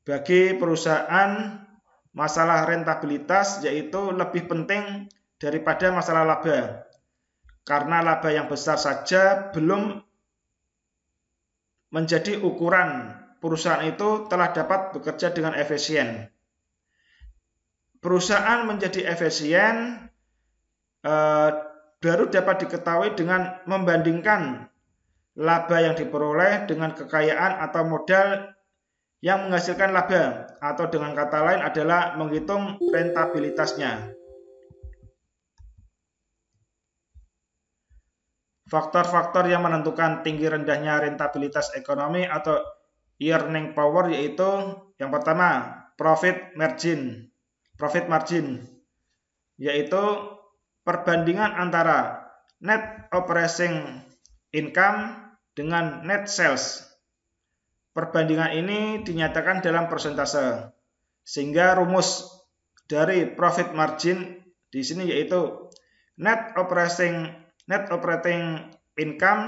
Bagi perusahaan, masalah rentabilitas yaitu lebih penting daripada masalah laba. Karena laba yang besar saja belum menjadi ukuran perusahaan itu telah dapat bekerja dengan efisien. Perusahaan menjadi efisien baru dapat diketahui dengan membandingkan laba yang diperoleh dengan kekayaan atau modal yang menghasilkan laba, atau dengan kata lain adalah menghitung rentabilitasnya. Faktor-faktor yang menentukan tinggi rendahnya rentabilitas ekonomi atau earning power yaitu yang pertama, profit margin yaitu perbandingan antara net operating income dengan net sales. Perbandingan ini dinyatakan dalam persentase, sehingga rumus dari profit margin di sini yaitu net operating income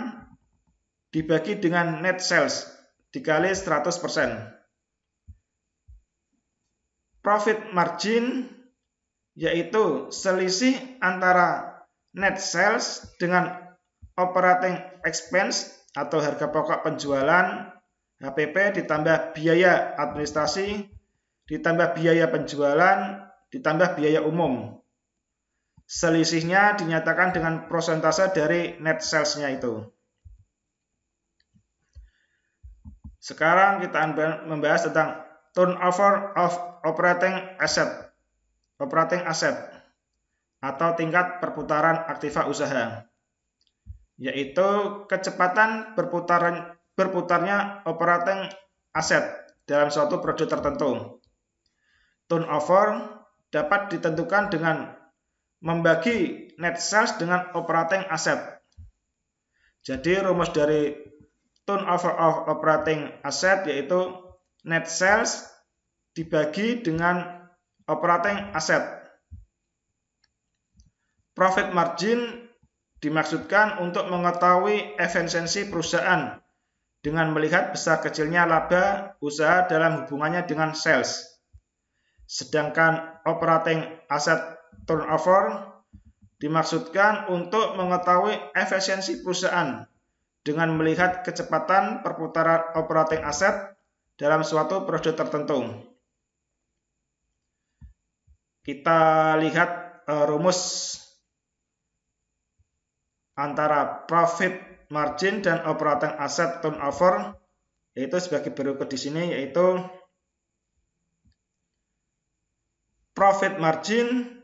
dibagi dengan net sales, dikali 100%. Profit margin yaitu selisih antara net sales dengan operating expense atau harga pokok penjualan HPP ditambah biaya administrasi ditambah biaya penjualan ditambah biaya umum. Selisihnya dinyatakan dengan persentase dari net sales-nya itu. Sekarang kita membahas tentang turnover of operating asset atau tingkat perputaran aktiva usaha, yaitu kecepatan berputarnya operating asset dalam suatu produk tertentu. Turnover dapat ditentukan dengan membagi net sales dengan operating asset. Jadi rumus dari turnover of operating asset yaitu net sales dibagi dengan operating asset. Profit margin dimaksudkan untuk mengetahui efisiensi perusahaan dengan melihat besar kecilnya laba usaha dalam hubungannya dengan sales. Sedangkan operating asset turnover dimaksudkan untuk mengetahui efisiensi perusahaan dengan melihat kecepatan perputaran operating asset dalam suatu produk tertentu. Kita lihat rumus antara profit margin dan operating asset turnover yaitu sebagai berikut di sini, yaitu profit margin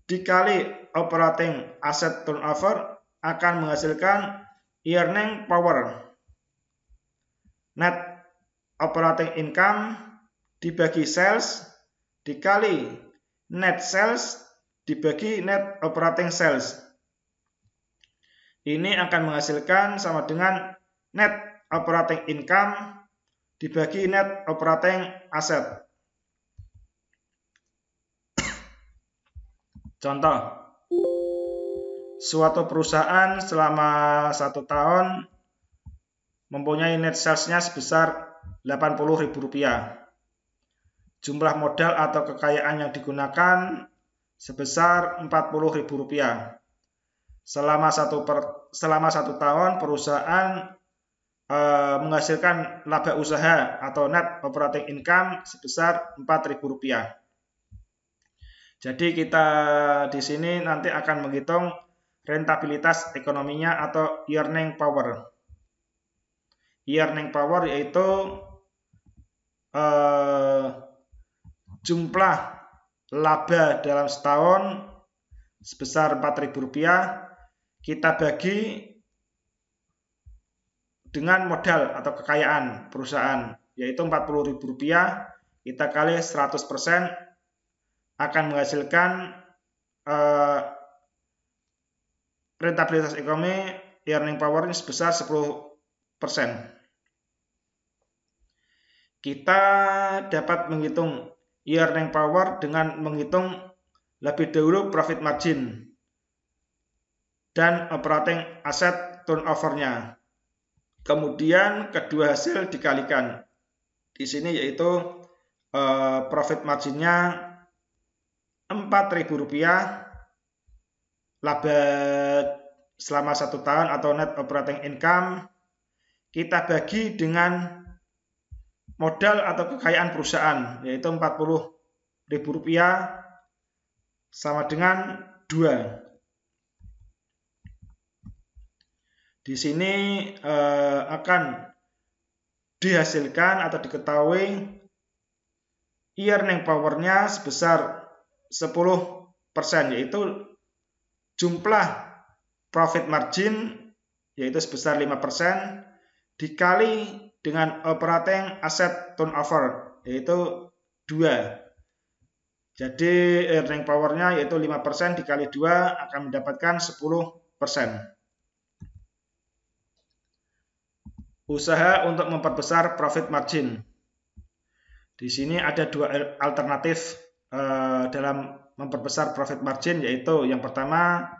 dikali operating asset turnover akan menghasilkan earning power. Net operating income dibagi sales dikali net sales dibagi net operating sales. Ini akan menghasilkan sama dengan net operating income dibagi net operating asset. Contoh, suatu perusahaan selama 1 tahun mempunyai net sales-nya sebesar Rp80.000. Jumlah modal atau kekayaan yang digunakan sebesar Rp40.000. Selama satu tahun perusahaan menghasilkan laba usaha atau net operating income sebesar Rp4.000. Jadi kita di sini nanti akan menghitung rentabilitas ekonominya atau earning power. Earning power yaitu jumlah laba dalam setahun sebesar Rp4.000 kita bagi dengan modal atau kekayaan perusahaan yaitu Rp40.000 kita kali 100% akan menghasilkan rentabilitas ekonomi earning power-nya sebesar 10%. Kita dapat menghitung earning power dengan menghitung lebih dahulu profit margin dan operating asset turnover-nya. Kemudian kedua hasil dikalikan. Di sini yaitu profit margin-nya Rp4.000 laba selama 1 tahun atau net operating income kita bagi dengan modal atau kekayaan perusahaan yaitu Rp40.000 sama dengan 2. Di sini akan dihasilkan atau diketahui earning power-nya sebesar 10%, yaitu jumlah profit margin yaitu sebesar 5% dikali dengan operating asset turnover yaitu 2. Jadi earning power-nya yaitu 5% dikali 2 akan mendapatkan 10%. Usaha untuk memperbesar profit margin. Di sini ada 2 alternatif dalam memperbesar profit margin, yaitu yang pertama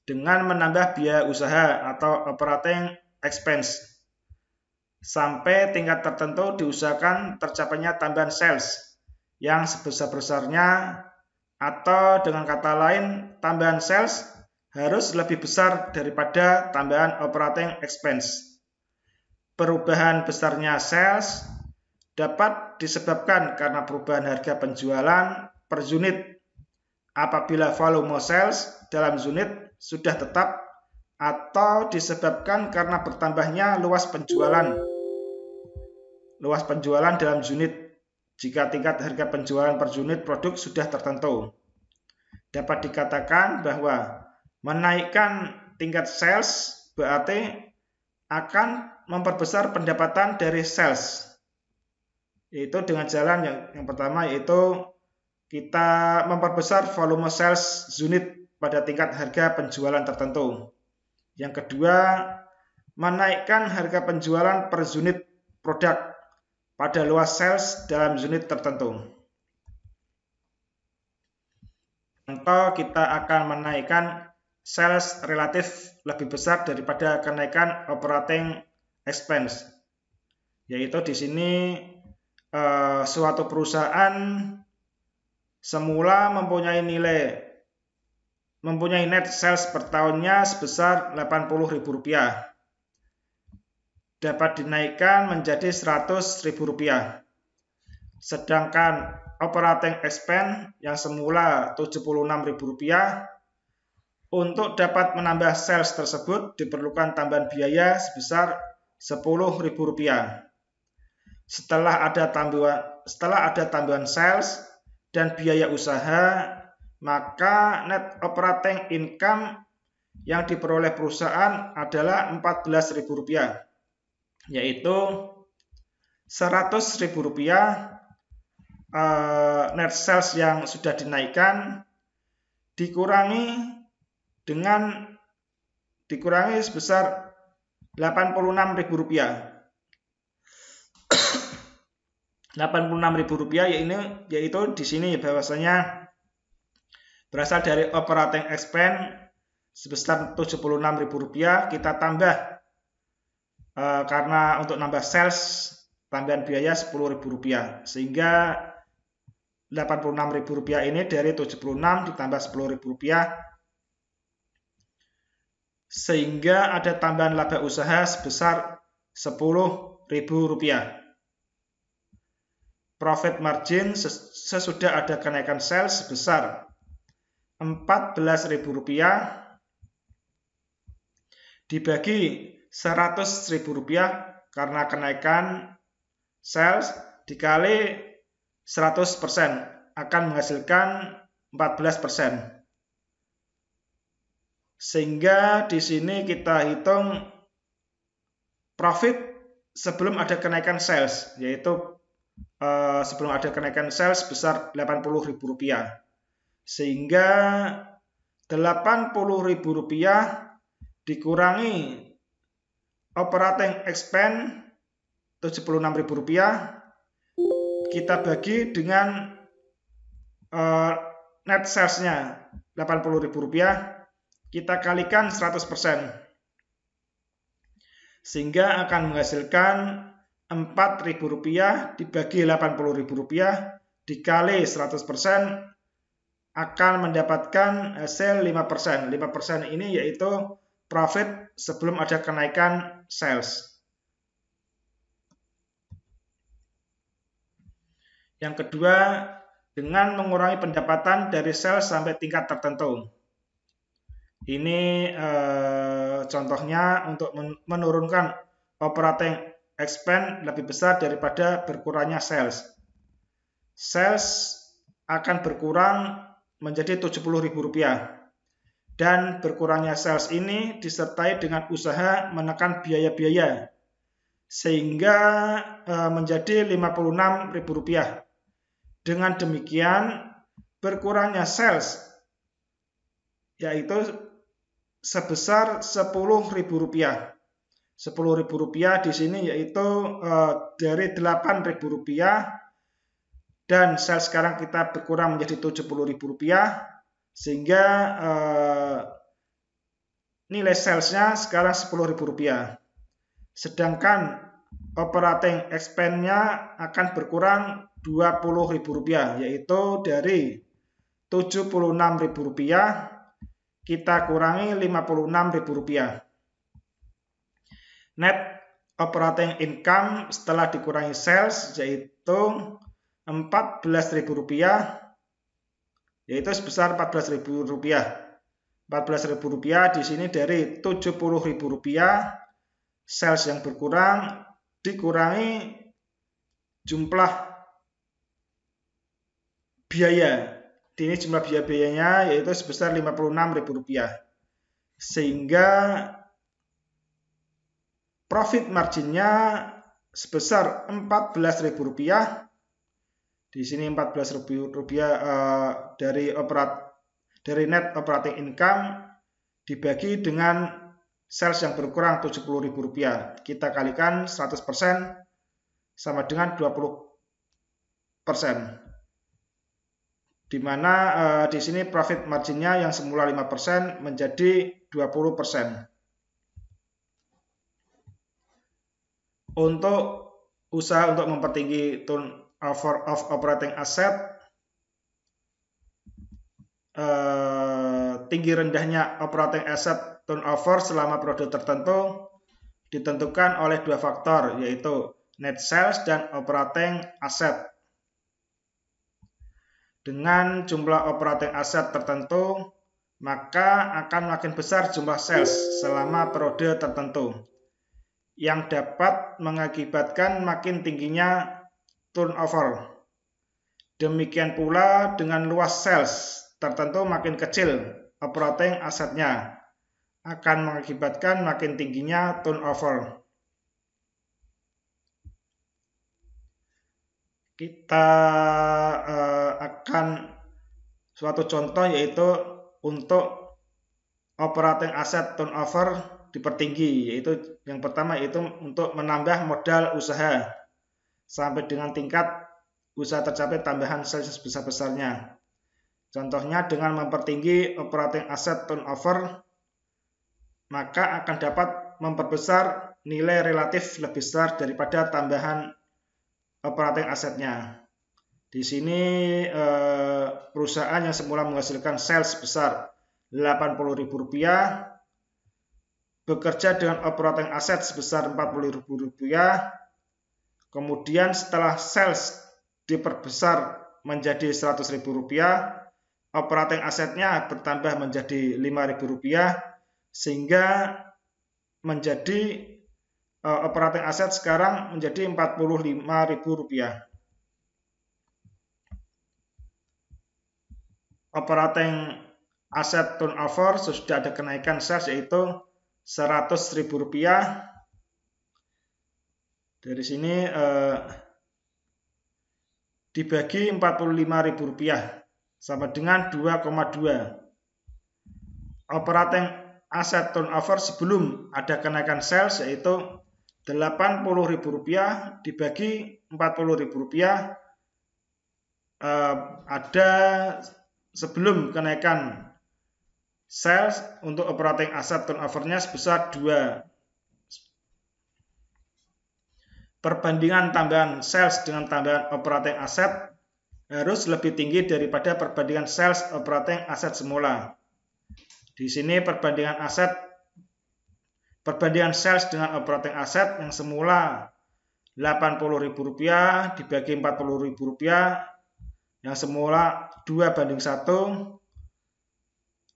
dengan menambah biaya usaha atau operating expense. sampai tingkat tertentu diusahakan tercapainya tambahan sales yang sebesar-besarnya, atau dengan kata lain tambahan sales harus lebih besar daripada tambahan operating expense. Perubahan besarnya sales dapat disebabkan karena perubahan harga penjualan per unit apabila volume sales dalam unit sudah tetap, atau disebabkan karena bertambahnya luas penjualan dalam unit jika tingkat harga penjualan per unit produk sudah tertentu. Dapat dikatakan bahwa menaikkan tingkat sales berarti akan memperbesar pendapatan dari sales, yaitu dengan jalan yang pertama, yaitu kita memperbesar volume sales unit pada tingkat harga penjualan tertentu. Yang kedua, menaikkan harga penjualan per unit produk pada luas sales dalam unit tertentu. Contoh, kita akan menaikkan sales relatif lebih besar daripada kenaikan operating expense, yaitu di sini suatu perusahaan semula mempunyai net sales per tahunnya sebesar Rp80.000, dapat dinaikkan menjadi Rp100.000. Sedangkan operating expense yang semula Rp76.000, untuk dapat menambah sales tersebut diperlukan tambahan biaya sebesar Rp10.000. Setelah ada tambahan sales dan biaya usaha, maka net operating income yang diperoleh perusahaan adalah Rp14.000, yaitu Rp100.000 net sales yang sudah dinaikkan dikurangi sebesar Rp86.000. Rp86.000 yaitu di sini bahwasanya berasal dari operating expense sebesar Rp76.000, kita tambah karena untuk nambah sales tambahan biaya Rp10.000, sehingga Rp86.000 ini dari 76 ditambah Rp10.000, sehingga ada tambahan laba usaha sebesar Rp10.000. Profit margin sesudah ada kenaikan sales sebesar Rp14.000 dibagi Rp100.000 karena kenaikan sales dikali 100% akan menghasilkan 14%. Sehingga di sini kita hitung profit sebelum ada kenaikan sales, yaitu sebelum ada kenaikan sales sebesar Rp80.000, sehingga Rp80.000 dikurangi operating expense Rp76.000, kita bagi dengan net salesnya Rp80.000, kita kalikan 100%, sehingga akan menghasilkan Rp4.000 dibagi Rp80.000 dikali 100% akan mendapatkan hasil 5%. 5% ini yaitu profit sebelum ada kenaikan sales. Yang kedua, dengan mengurangi pendapatan dari sales sampai tingkat tertentu. Ini contohnya untuk menurunkan operating expense lebih besar daripada berkurangnya sales. Sales akan berkurang menjadi Rp70.000, dan berkurangnya sales ini disertai dengan usaha menekan biaya-biaya sehingga menjadi Rp56.000. Dengan demikian, berkurangnya sales yaitu sebesar Rp10.000. Rp10.000 di sini yaitu dari Rp8.000, dan sales sekarang kita berkurang menjadi Rp70.000, sehingga nilai salesnya sekarang Rp10.000. Sedangkan operating expense-nya akan berkurang Rp20.000, yaitu dari Rp76.000 kita kurangi Rp56.000. Net operating income setelah dikurangi sales yaitu Rp14.000, yaitu sebesar Rp14.000. Rp14.000 di sini dari Rp70.000 sales yang berkurang dikurangi jumlah biaya. Ini jumlah biaya-biayanya yaitu sebesar Rp56.000. Sehingga profit marginnya sebesar Rp14.000. Di sini Rp14.000 dari net operating income dibagi dengan sales yang berkurang Rp70.000. Kita kalikan 100% sama dengan 20%. Di mana di sini profit marginnya yang semula 5% menjadi 20%. Untuk usaha untuk mempertinggi turnover of operating asset, tinggi rendahnya operating asset turnover selama periode tertentu ditentukan oleh dua faktor, yaitu net sales dan operating asset. Dengan jumlah operating asset tertentu, maka akan makin besar jumlah sales selama periode tertentu, yang dapat mengakibatkan makin tingginya turnover. Demikian pula dengan luas sales tertentu makin kecil operating asetnya, akan mengakibatkan makin tingginya turnover. Kita akan suatu contoh yaitu untuk operating asset turnover dipertinggi, yaitu yang pertama yaitu untuk menambah modal usaha sampai dengan tingkat usaha tercapai tambahan sales sebesar-besarnya. Contohnya dengan mempertinggi operating asset turnover, maka akan dapat memperbesar nilai relatif lebih besar daripada tambahan operating asetnya. Di sini perusahaan yang semula menghasilkan sales sebesar Rp80.000 bekerja dengan operating asset sebesar Rp40.000. Kemudian setelah sales diperbesar menjadi Rp100.000, operating asetnya bertambah menjadi Rp5.000, sehingga menjadi operating aset sekarang menjadi Rp45.000. Operating asset turnover sudah ada kenaikan sales yaitu Rp100.000. Dari sini dibagi Rp45.000 sama dengan 2,2. Operating asset turnover sebelum ada kenaikan sales yaitu Rp80.000 dibagi Rp40.000 ada sebelum kenaikan sales untuk operating asset turnover-nya sebesar 2. Perbandingan tambahan sales dengan tambahan operating asset harus lebih tinggi daripada perbandingan sales operating asset semula. Di sini perbandingan sales dengan operating asset yang semula Rp80.000 dibagi Rp40.000 yang semula 2:1,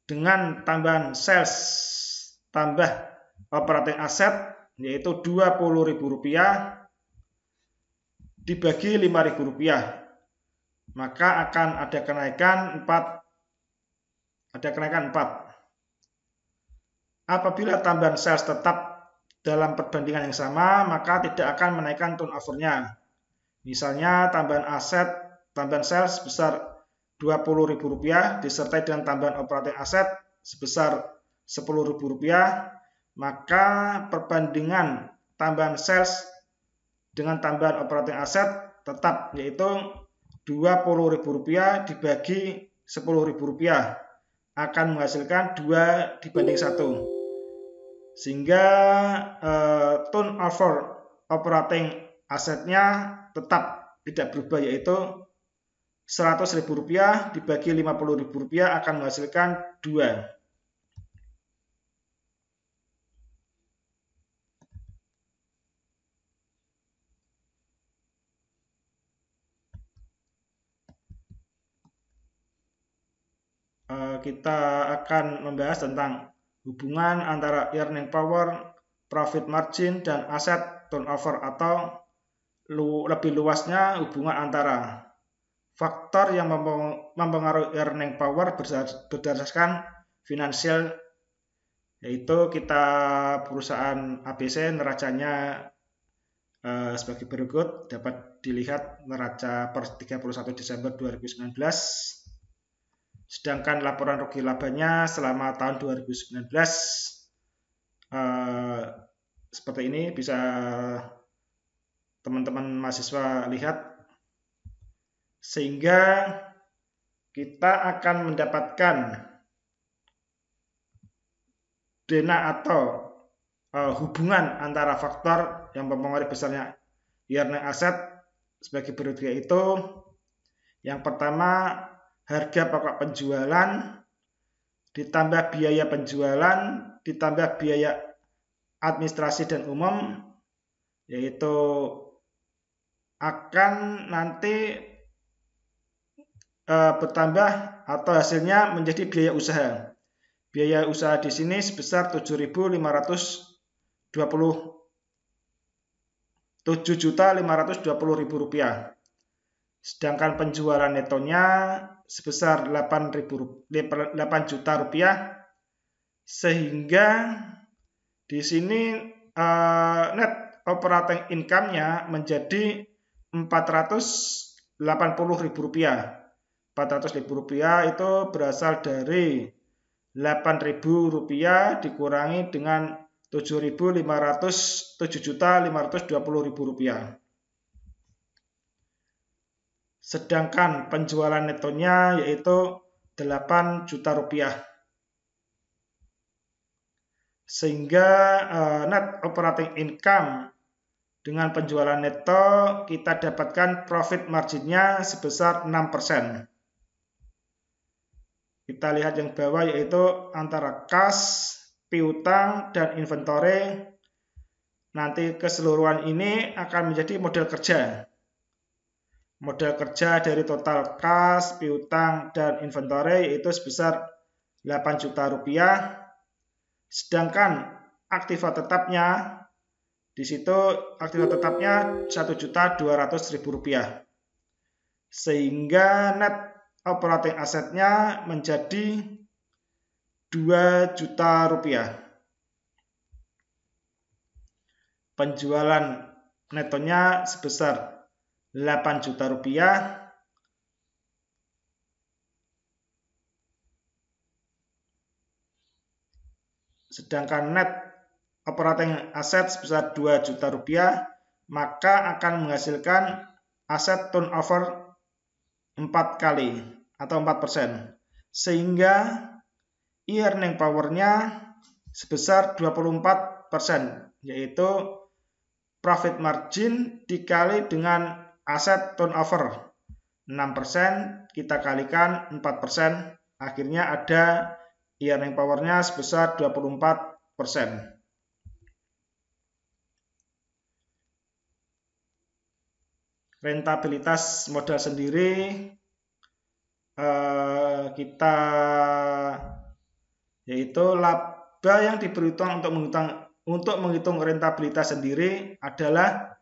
dengan tambahan sales tambah operating asset yaitu Rp20.000 dibagi Rp5.000, maka akan ada kenaikan 4. Apabila tambahan sales tetap dalam perbandingan yang sama, maka tidak akan menaikkan turnover-nya. Misalnya tambahan sales sebesar Rp20.000 disertai dengan tambahan operating asset sebesar Rp10.000, maka perbandingan tambahan sales dengan tambahan operating asset tetap, yaitu Rp20.000 dibagi Rp10.000 akan menghasilkan 2:1, sehingga turnover operating asetnya tetap tidak berubah, yaitu Rp100.000 dibagi Rp50.000 akan menghasilkan 2. Kita akan membahas tentang hubungan antara earning power, profit margin, dan asset turnover, atau lebih luasnya hubungan antara faktor yang mempengaruhi earning power berdasarkan finansial, yaitu kita perusahaan ABC neracanya sebagai berikut. Dapat dilihat neraca per 31 Desember 2019. Sedangkan laporan rugi labanya selama tahun 2019 seperti ini, bisa teman-teman mahasiswa lihat. Sehingga kita akan mendapatkan dana atau hubungan antara faktor yang mempengaruhi besarnya earning asset sebagai berikut, yaitu yang pertama, harga pokok penjualan ditambah biaya penjualan ditambah biaya administrasi dan umum, yaitu akan nanti bertambah atau hasilnya menjadi biaya usaha. Biaya usaha di sini sebesar Rp7.520.000. Sedangkan penjualan netonya sebesar Rp8 juta, sehingga di sini net operating income-nya menjadi Rp480.000. Rp480.000 itu berasal dari Rp8.000 dikurangi dengan Rp7.520.000. Sedangkan penjualan netonya yaitu Rp8 juta. Sehingga net operating income dengan penjualan neto kita dapatkan profit marginnya sebesar 6%. Kita lihat yang bawah, yaitu antara kas, piutang, dan inventory. Nanti keseluruhan ini akan menjadi modal kerja. Modal kerja dari total kas, piutang, dan inventory yaitu sebesar Rp8 juta. Sedangkan aktiva tetapnya di situ Rp1.200.000. Sehingga net operating asetnya menjadi Rp2 juta. Penjualan netonya sebesar Rp8 juta. Sedangkan net operating aset sebesar Rp2 juta, maka akan menghasilkan aset turnover 4 kali atau 4%. Sehingga earning power-nya sebesar 24%, yaitu profit margin dikali dengan aset turnover 6%, kita kalikan 4%, akhirnya ada earning power-nya sebesar 24%. Rentabilitas modal sendiri kita yaitu laba yang diperhitung untuk menghitung rentabilitas sendiri adalah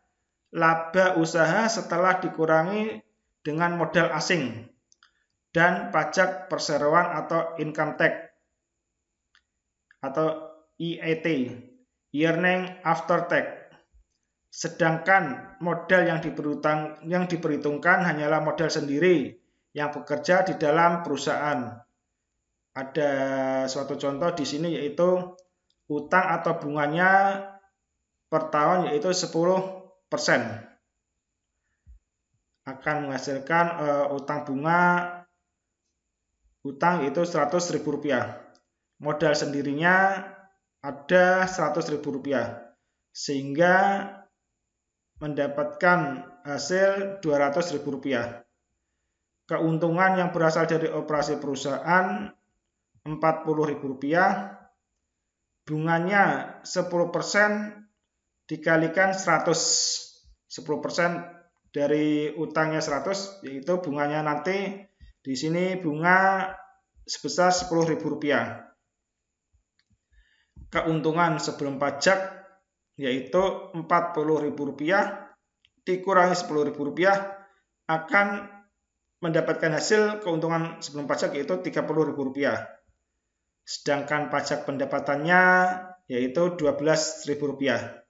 laba usaha setelah dikurangi dengan modal asing dan pajak perseroan atau income tax atau EAT, earning after tax. Sedangkan modal yang diperhitungkan hanyalah modal sendiri yang bekerja di dalam perusahaan. Ada suatu contoh di sini, yaitu utang atau bunganya per tahun yaitu 10%. Akan menghasilkan utang yaitu Rp100.000. Modal sendirinya ada Rp100.000. Sehingga mendapatkan hasil Rp200.000. Keuntungan yang berasal dari operasi perusahaan Rp40.000. Bunganya 10% dikalikan 100. 10% dari utangnya 100, yaitu bunganya nanti di sini bunga sebesar Rp10.000. Keuntungan sebelum pajak yaitu Rp40.000 dikurangi Rp10.000 akan mendapatkan hasil keuntungan sebelum pajak yaitu Rp30.000. Sedangkan pajak pendapatannya yaitu Rp12.000.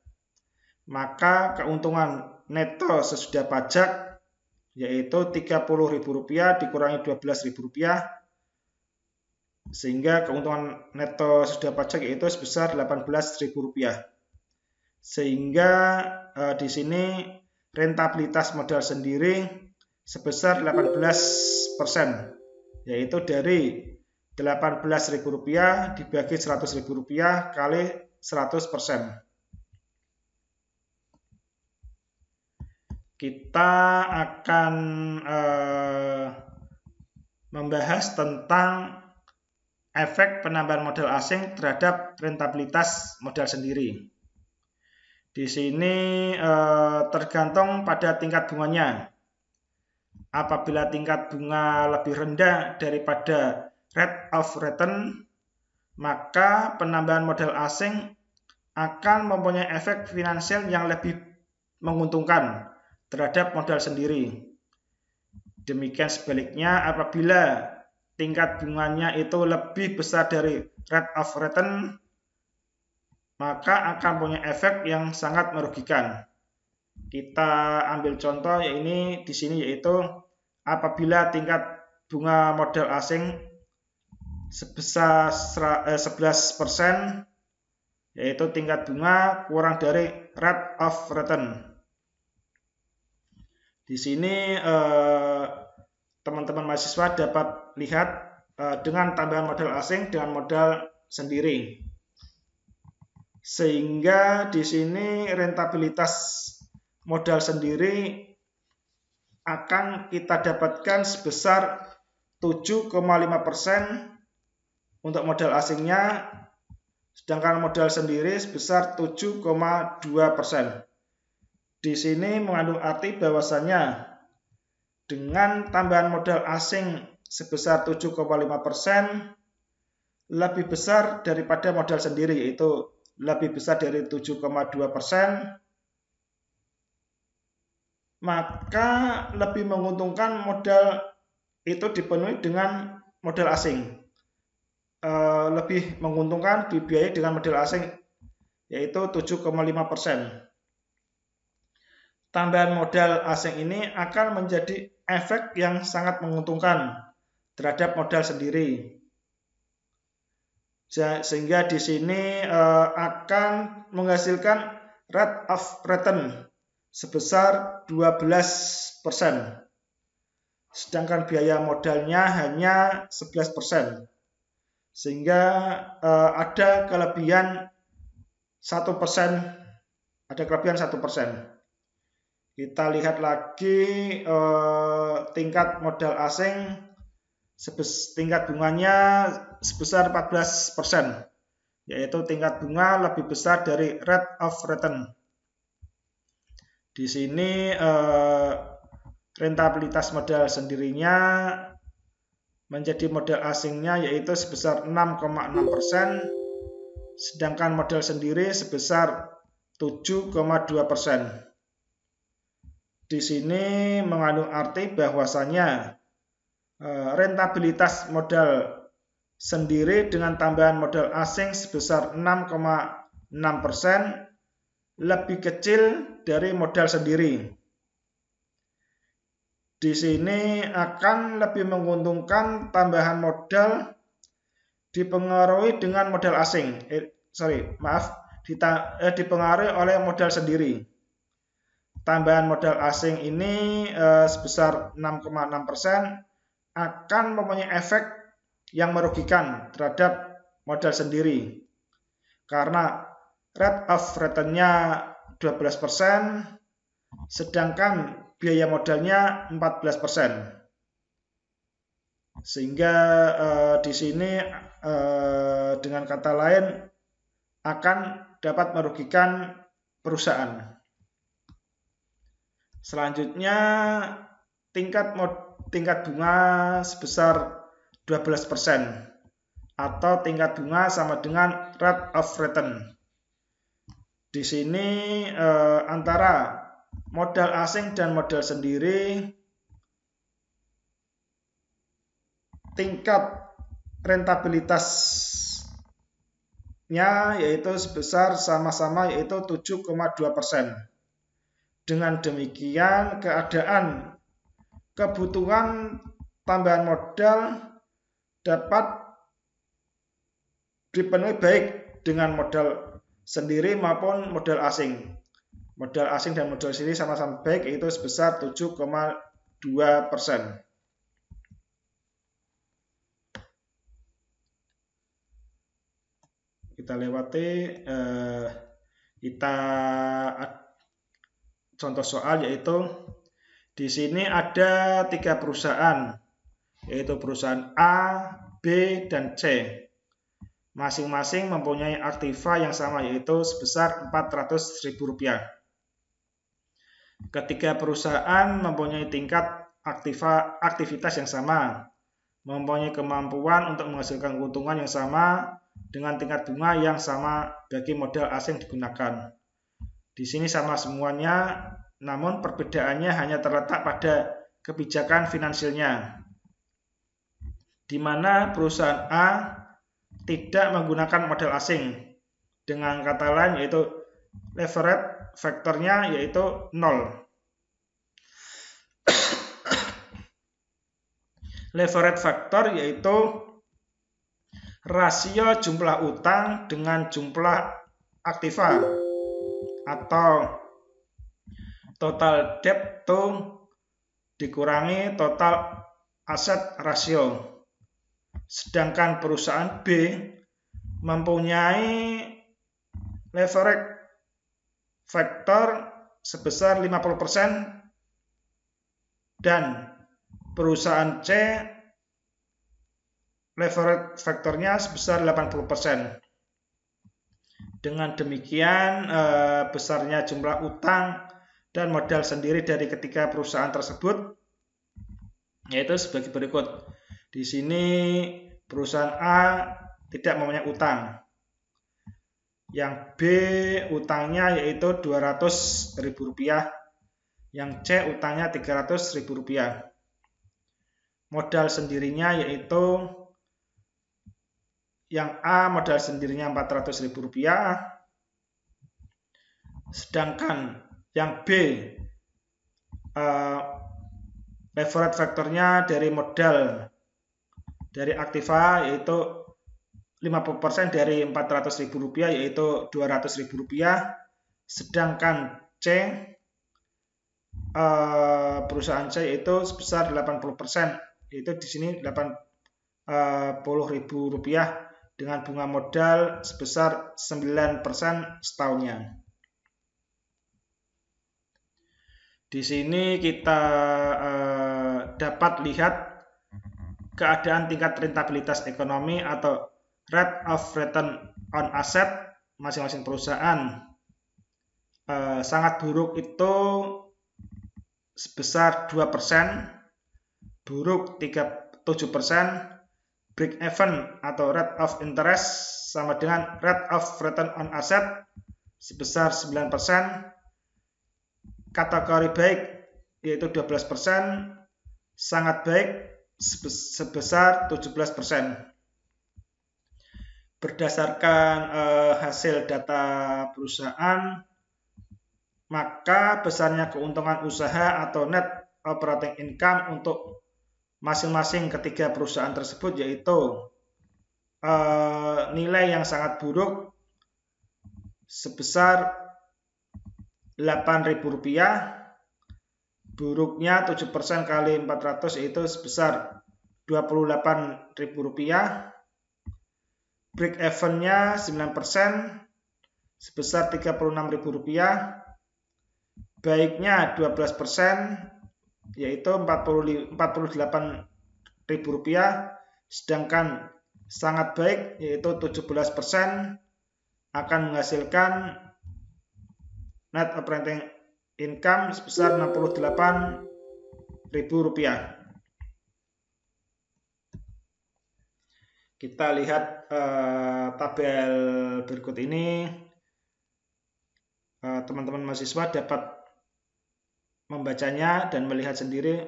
Maka keuntungan neto sesudah pajak yaitu Rp30.000 dikurangi Rp12.000, sehingga keuntungan neto sesudah pajak yaitu sebesar Rp18.000. Sehingga di sini rentabilitas modal sendiri sebesar 18%, yaitu dari Rp18.000 dibagi Rp100.000 kali 100%. Kita akan membahas tentang efek penambahan modal asing terhadap rentabilitas modal sendiri. Di sini tergantung pada tingkat bunganya. Apabila tingkat bunga lebih rendah daripada rate of return, maka penambahan modal asing akan mempunyai efek finansial yang lebih menguntungkan terhadap modal sendiri. Demikian sebaliknya, apabila tingkat bunganya itu lebih besar dari rate of return, maka akan punya efek yang sangat merugikan. Kita ambil contoh ini di sini, yaitu apabila tingkat bunga modal asing sebesar 11%, yaitu tingkat bunga kurang dari rate of return. Di sini teman-teman mahasiswa dapat lihat dengan tambahan modal asing dengan modal sendiri. Sehingga di sini rentabilitas modal sendiri akan kita dapatkan sebesar 7,5% untuk modal asingnya, sedangkan modal sendiri sebesar 7,2%. Di sini mengandung arti bahwasanya dengan tambahan modal asing sebesar 7,5% lebih besar daripada modal sendiri, yaitu lebih besar dari 7,2%, maka lebih menguntungkan modal itu dipenuhi dengan modal asing. Lebih menguntungkan dibiayai dengan modal asing, yaitu 7,5%. Tambahan modal asing ini akan menjadi efek yang sangat menguntungkan terhadap modal sendiri. Sehingga di sini akan menghasilkan rate of return sebesar 12%. Sedangkan biaya modalnya hanya 11%. Sehingga ada kelebihan 1%. Ada kelebihan 1%. Kita lihat lagi tingkat modal asing, tingkat bunganya sebesar 14%, yaitu tingkat bunga lebih besar dari rate of return. Di sini rentabilitas modal sendirinya menjadi modal asingnya yaitu sebesar 6,6%, sedangkan modal sendiri sebesar 7,2%. Di sini mengandung arti bahwasanya rentabilitas modal sendiri dengan tambahan modal asing sebesar 6,6% lebih kecil dari modal sendiri. Di sini akan lebih menguntungkan tambahan modal dipengaruhi dengan modal asing. Dipengaruhi oleh modal sendiri. Tambahan modal asing ini sebesar 6,6% akan mempunyai efek yang merugikan terhadap modal sendiri. Karena rate of return-nya 12%, sedangkan biaya modalnya 14%. Sehingga di sini dengan kata lain akan dapat merugikan perusahaan. Selanjutnya tingkat bunga sebesar 12% atau tingkat bunga sama dengan rate of return. Di sini antara modal asing dan modal sendiri tingkat rentabilitasnya yaitu sebesar sama-sama yaitu 7,2%. Dengan demikian kebutuhan tambahan modal dapat dipenuhi baik dengan modal sendiri maupun modal asing. Modal asing dan modal sendiri sama-sama baik yaitu sebesar 7,2%. Kita lewati contoh soal yaitu di sini ada 3 perusahaan yaitu perusahaan A, B, dan C. Masing-masing mempunyai aktiva yang sama yaitu sebesar Rp400.000. Ketiga perusahaan mempunyai tingkat aktivitas yang sama, mempunyai kemampuan untuk menghasilkan keuntungan yang sama dengan tingkat bunga yang sama bagi modal asing digunakan. Di sini sama semuanya, namun perbedaannya hanya terletak pada kebijakan finansialnya, di mana perusahaan A tidak menggunakan modal asing. Dengan kata lain yaitu leverage faktornya yaitu 0. Leverage faktor yaitu rasio jumlah utang dengan jumlah aktiva atau total debt to dikurangi total aset rasio. Sedangkan perusahaan B mempunyai leverage faktor sebesar 50% dan perusahaan C leverage faktornya sebesar 80%. Dengan demikian besarnya jumlah utang dan modal sendiri dari ketiga perusahaan tersebut yaitu sebagai berikut. Di sini perusahaan A tidak mempunyai utang. Yang B utangnya yaitu Rp200.000. Yang C utangnya Rp300.000. Modal sendirinya yaitu yang A modal sendirinya Rp400.000, sedangkan yang B leverage faktornya dari modal dari aktiva yaitu 50% dari Rp400.000 yaitu Rp200.000, sedangkan C perusahaan C itu sebesar 80%, yaitu di sini Rp80.000 dengan bunga modal sebesar 9% setahunnya. Di sini kita dapat lihat keadaan tingkat rentabilitas ekonomi atau rate of return on asset masing-masing perusahaan. Sangat buruk itu sebesar 2%, buruk 7%, break even atau rate of interest sama dengan rate of return on asset sebesar 9%, kategori baik yaitu 12%, sangat baik sebesar 17%. Berdasarkan hasil data perusahaan, maka besarnya keuntungan usaha atau net operating income untuk masing-masing ketiga perusahaan tersebut yaitu nilai yang sangat buruk sebesar Rp8.000, buruknya 7% kali 400 yaitu sebesar Rp28.000, break even-nya 9% sebesar Rp36.000, baiknya 12%, yaitu Rp48.000, sedangkan sangat baik yaitu 17% akan menghasilkan net operating income sebesar Rp68.000. Kita lihat tabel berikut ini. Teman-teman mahasiswa dapat membacanya dan melihat sendiri.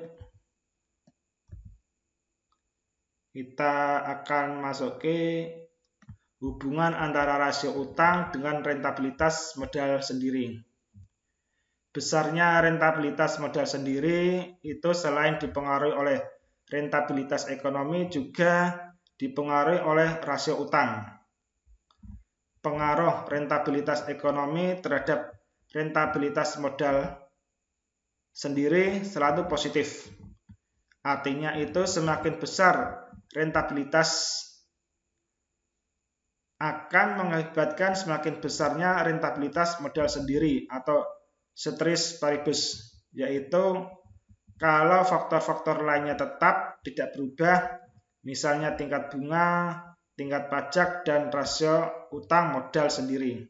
Kita akan masuki hubungan antara rasio utang dengan rentabilitas modal sendiri. Besarnya rentabilitas modal sendiri itu selain dipengaruhi oleh rentabilitas ekonomi juga dipengaruhi oleh rasio utang. Pengaruh rentabilitas ekonomi terhadap rentabilitas modal sendiri selalu positif. Artinya itu semakin besar rentabilitas akan mengakibatkan semakin besarnya rentabilitas modal sendiri atau ceteris paribus, yaitu kalau faktor-faktor lainnya tetap tidak berubah, misalnya tingkat bunga, tingkat pajak, dan rasio utang modal sendiri.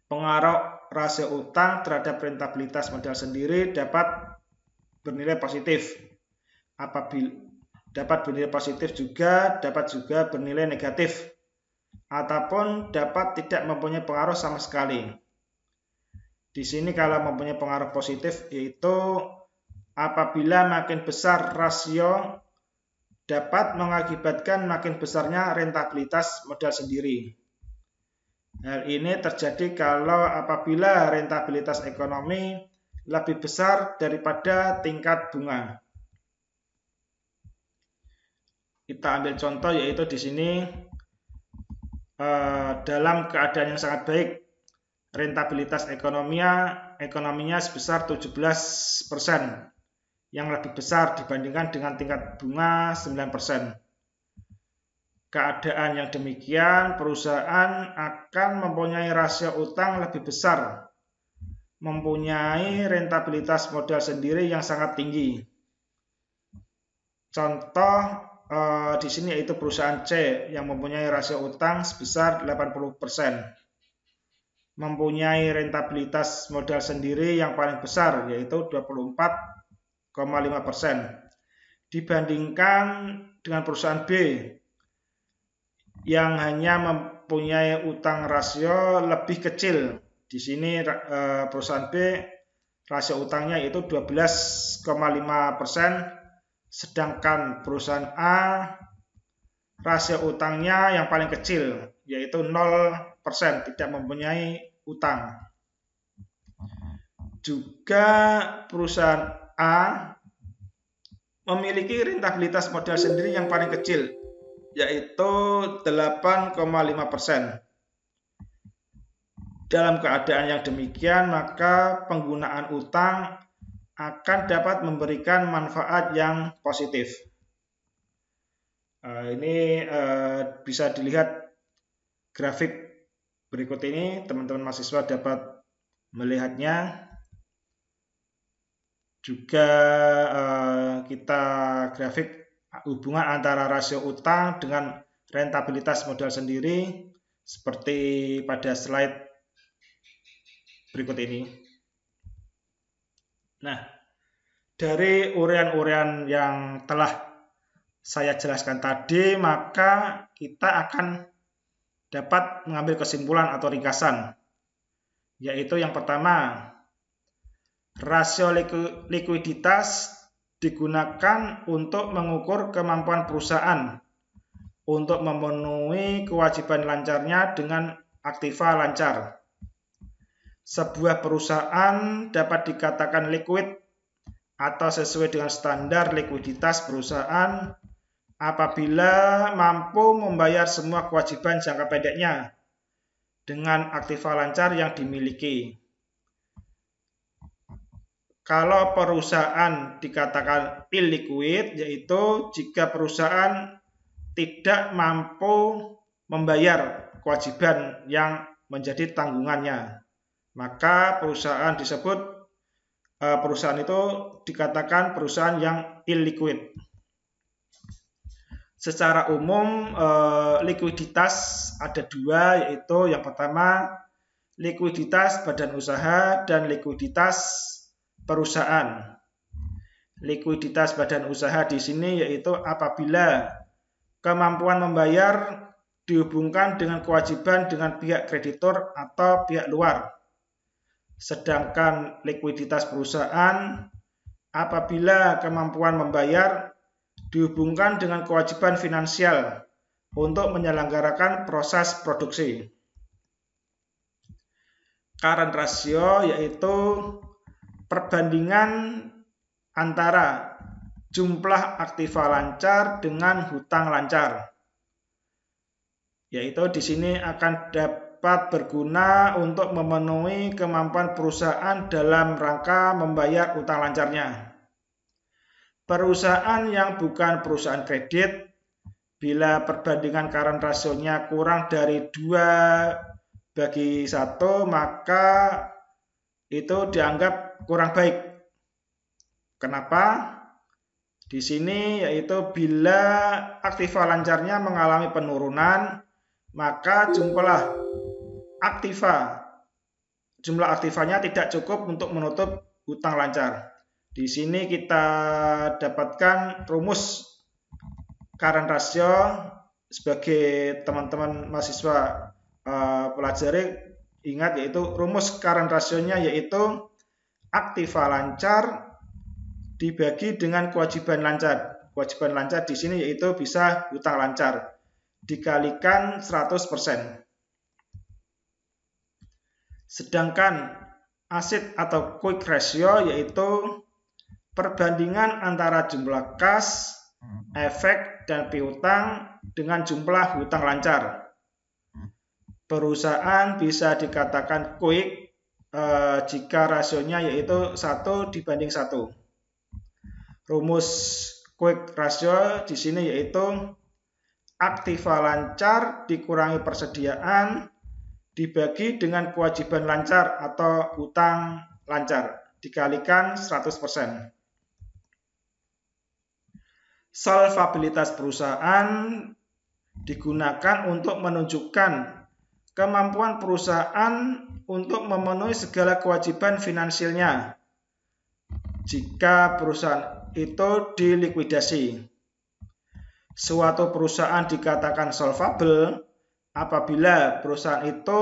Pengaruh rasio utang terhadap rentabilitas modal sendiri dapat bernilai positif. Apabila dapat bernilai positif juga dapat juga bernilai negatif, ataupun dapat tidak mempunyai pengaruh sama sekali. Di sini kalau mempunyai pengaruh positif yaitu apabila makin besar rasio dapat mengakibatkan makin besarnya rentabilitas modal sendiri. Hal ini terjadi kalau apabila rentabilitas ekonomi lebih besar daripada tingkat bunga. Kita ambil contoh yaitu di sini dalam keadaan yang sangat baik, rentabilitas ekonominya sebesar 17%, yang lebih besar dibandingkan dengan tingkat bunga 9%. Keadaan yang demikian, perusahaan akan mempunyai rasio utang lebih besar, mempunyai rentabilitas modal sendiri yang sangat tinggi. Contoh di sini yaitu perusahaan C yang mempunyai rasio utang sebesar 80%, mempunyai rentabilitas modal sendiri yang paling besar yaitu 24,5%, dibandingkan dengan perusahaan B yang hanya mempunyai utang rasio lebih kecil. Di sini perusahaan B rasio utangnya yaitu 12,5%, sedangkan perusahaan A rasio utangnya yang paling kecil yaitu 0%, tidak mempunyai utang. Juga perusahaan A memiliki rentabilitas modal sendiri yang paling kecil yaitu 8,5%. Dalam keadaan yang demikian, maka penggunaan utang akan dapat memberikan manfaat yang positif. Ini bisa dilihat grafik berikut ini, teman-teman mahasiswa dapat melihatnya. Juga kita grafik hubungan antara rasio utang dengan rentabilitas modal sendiri seperti pada slide berikut ini. Nah, dari uraian-uraian yang telah saya jelaskan tadi, maka kita akan dapat mengambil kesimpulan atau ringkasan, yaitu yang pertama, rasio likuiditas digunakan untuk mengukur kemampuan perusahaan untuk memenuhi kewajiban lancarnya dengan aktiva lancar. Sebuah perusahaan dapat dikatakan liquid atau sesuai dengan standar likuiditas perusahaan apabila mampu membayar semua kewajiban jangka pendeknya dengan aktiva lancar yang dimiliki. Kalau perusahaan dikatakan illiquid, yaitu jika perusahaan tidak mampu membayar kewajiban yang menjadi tanggungannya maka perusahaan itu dikatakan perusahaan yang illiquid. Secara umum likuiditas ada dua, yaitu yang pertama likuiditas badan usaha dan likuiditas perusahaan. Likuiditas badan usaha di sini yaitu apabila kemampuan membayar dihubungkan dengan kewajiban dengan pihak kreditur atau pihak luar. Sedangkan likuiditas perusahaan apabila kemampuan membayar dihubungkan dengan kewajiban finansial untuk menyelenggarakan proses produksi. Current ratio yaitu perbandingan antara jumlah aktiva lancar dengan hutang lancar. Yaitu di sini akan dapat berguna untuk memenuhi kemampuan perusahaan dalam rangka membayar hutang lancarnya. Perusahaan yang bukan perusahaan kredit, bila perbandingan current ratio-nya kurang dari 2/1, maka itu dianggap kurang baik. Kenapa? Di sini yaitu bila aktiva lancarnya mengalami penurunan, maka jumlah aktivanya tidak cukup untuk menutup hutang lancar. Di sini kita dapatkan rumus current ratio sebagai teman-teman mahasiswa pelajari ingat, yaitu rumus current ratio-nya yaitu aktiva lancar dibagi dengan kewajiban lancar. Kewajiban lancar di sini yaitu bisa hutang lancar dikalikan 100%. Sedangkan asset atau quick ratio yaitu perbandingan antara jumlah kas, efek, dan piutang dengan jumlah hutang lancar. Perusahaan bisa dikatakan quick jika rasionya yaitu 1:1. Rumus quick ratio di sini yaitu aktiva lancar dikurangi persediaan dibagi dengan kewajiban lancar atau hutang lancar dikalikan 100%. Solvabilitas perusahaan digunakan untuk menunjukkan kemampuan perusahaan untuk memenuhi segala kewajiban finansialnya jika perusahaan itu dilikuidasi. Suatu perusahaan dikatakan solvable apabila perusahaan itu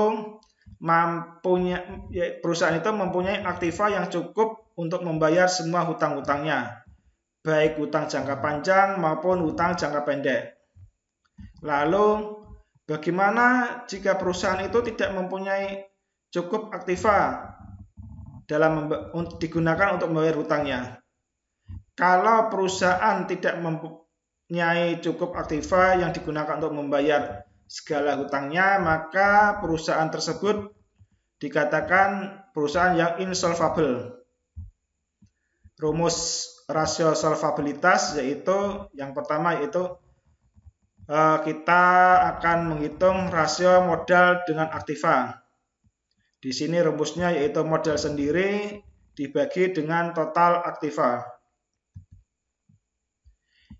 mempunyai aktiva yang cukup untuk membayar semua hutang-hutangnya, baik hutang jangka panjang maupun hutang jangka pendek. Lalu, bagaimana jika perusahaan itu tidak mempunyai cukup aktiva digunakan untuk membayar hutangnya? Kalau perusahaan tidak mempunyai cukup aktiva yang digunakan untuk membayar segala hutangnya, maka perusahaan tersebut dikatakan perusahaan yang insolvable. Rumus rasio solvabilitas yaitu yang pertama yaitu kita akan menghitung rasio modal dengan aktiva. Di sini rumusnya yaitu modal sendiri dibagi dengan total aktiva.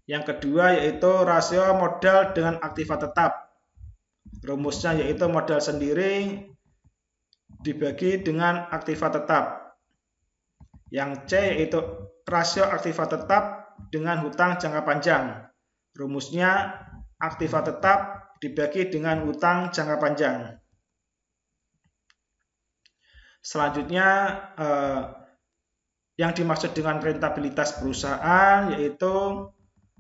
Yang kedua yaitu rasio modal dengan aktiva tetap. Rumusnya yaitu modal sendiri dibagi dengan aktiva tetap. Yang C yaitu rasio aktiva tetap dengan hutang jangka panjang. Rumusnya aktiva tetap dibagi dengan hutang jangka panjang. Selanjutnya yang dimaksud dengan rentabilitas perusahaan yaitu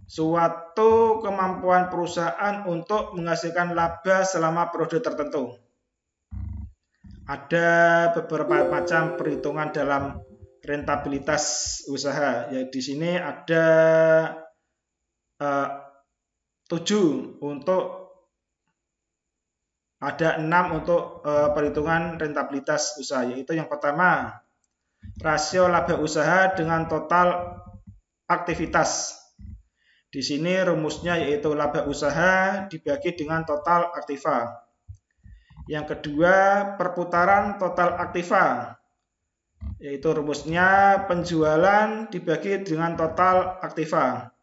suatu kemampuan perusahaan untuk menghasilkan laba selama periode tertentu. Ada beberapa macam perhitungan dalam rentabilitas usaha. Ya, di sini ada 6 untuk perhitungan rentabilitas usaha, yaitu yang pertama rasio laba usaha dengan total aktivitas. Di sini rumusnya yaitu laba usaha dibagi dengan total aktiva. Yang kedua, perputaran total aktiva, yaitu rumusnya penjualan dibagi dengan total aktiva.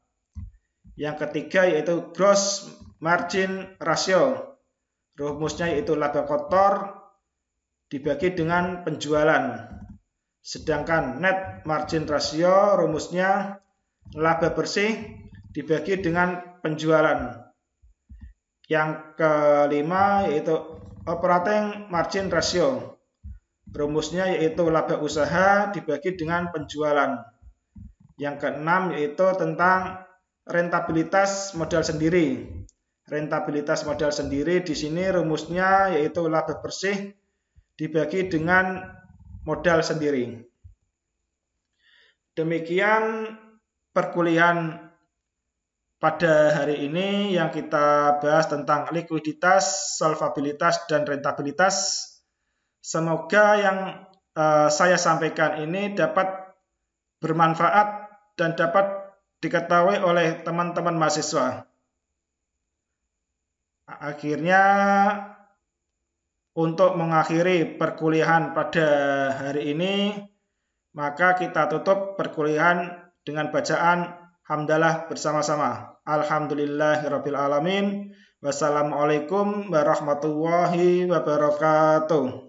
Yang ketiga yaitu gross margin ratio, rumusnya yaitu laba kotor dibagi dengan penjualan. Sedangkan net margin ratio, rumusnya laba bersih dibagi dengan penjualan. Yang kelima yaitu operating margin ratio, rumusnya yaitu laba usaha dibagi dengan penjualan. Yang keenam yaitu tentang rentabilitas modal sendiri. Rentabilitas modal sendiri di sini rumusnya yaitu laba bersih dibagi dengan modal sendiri. Demikian perkuliahan pada hari ini yang kita bahas tentang likuiditas, solvabilitas, dan rentabilitas. Semoga yang saya sampaikan ini dapat bermanfaat dan dapat diketahui oleh teman-teman mahasiswa. Akhirnya, untuk mengakhiri perkuliahan pada hari ini, maka kita tutup perkuliahan dengan bacaan hamdalah bersama-sama. Alhamdulillahirabbil alamin. Wassalamualaikum warahmatullahi wabarakatuh.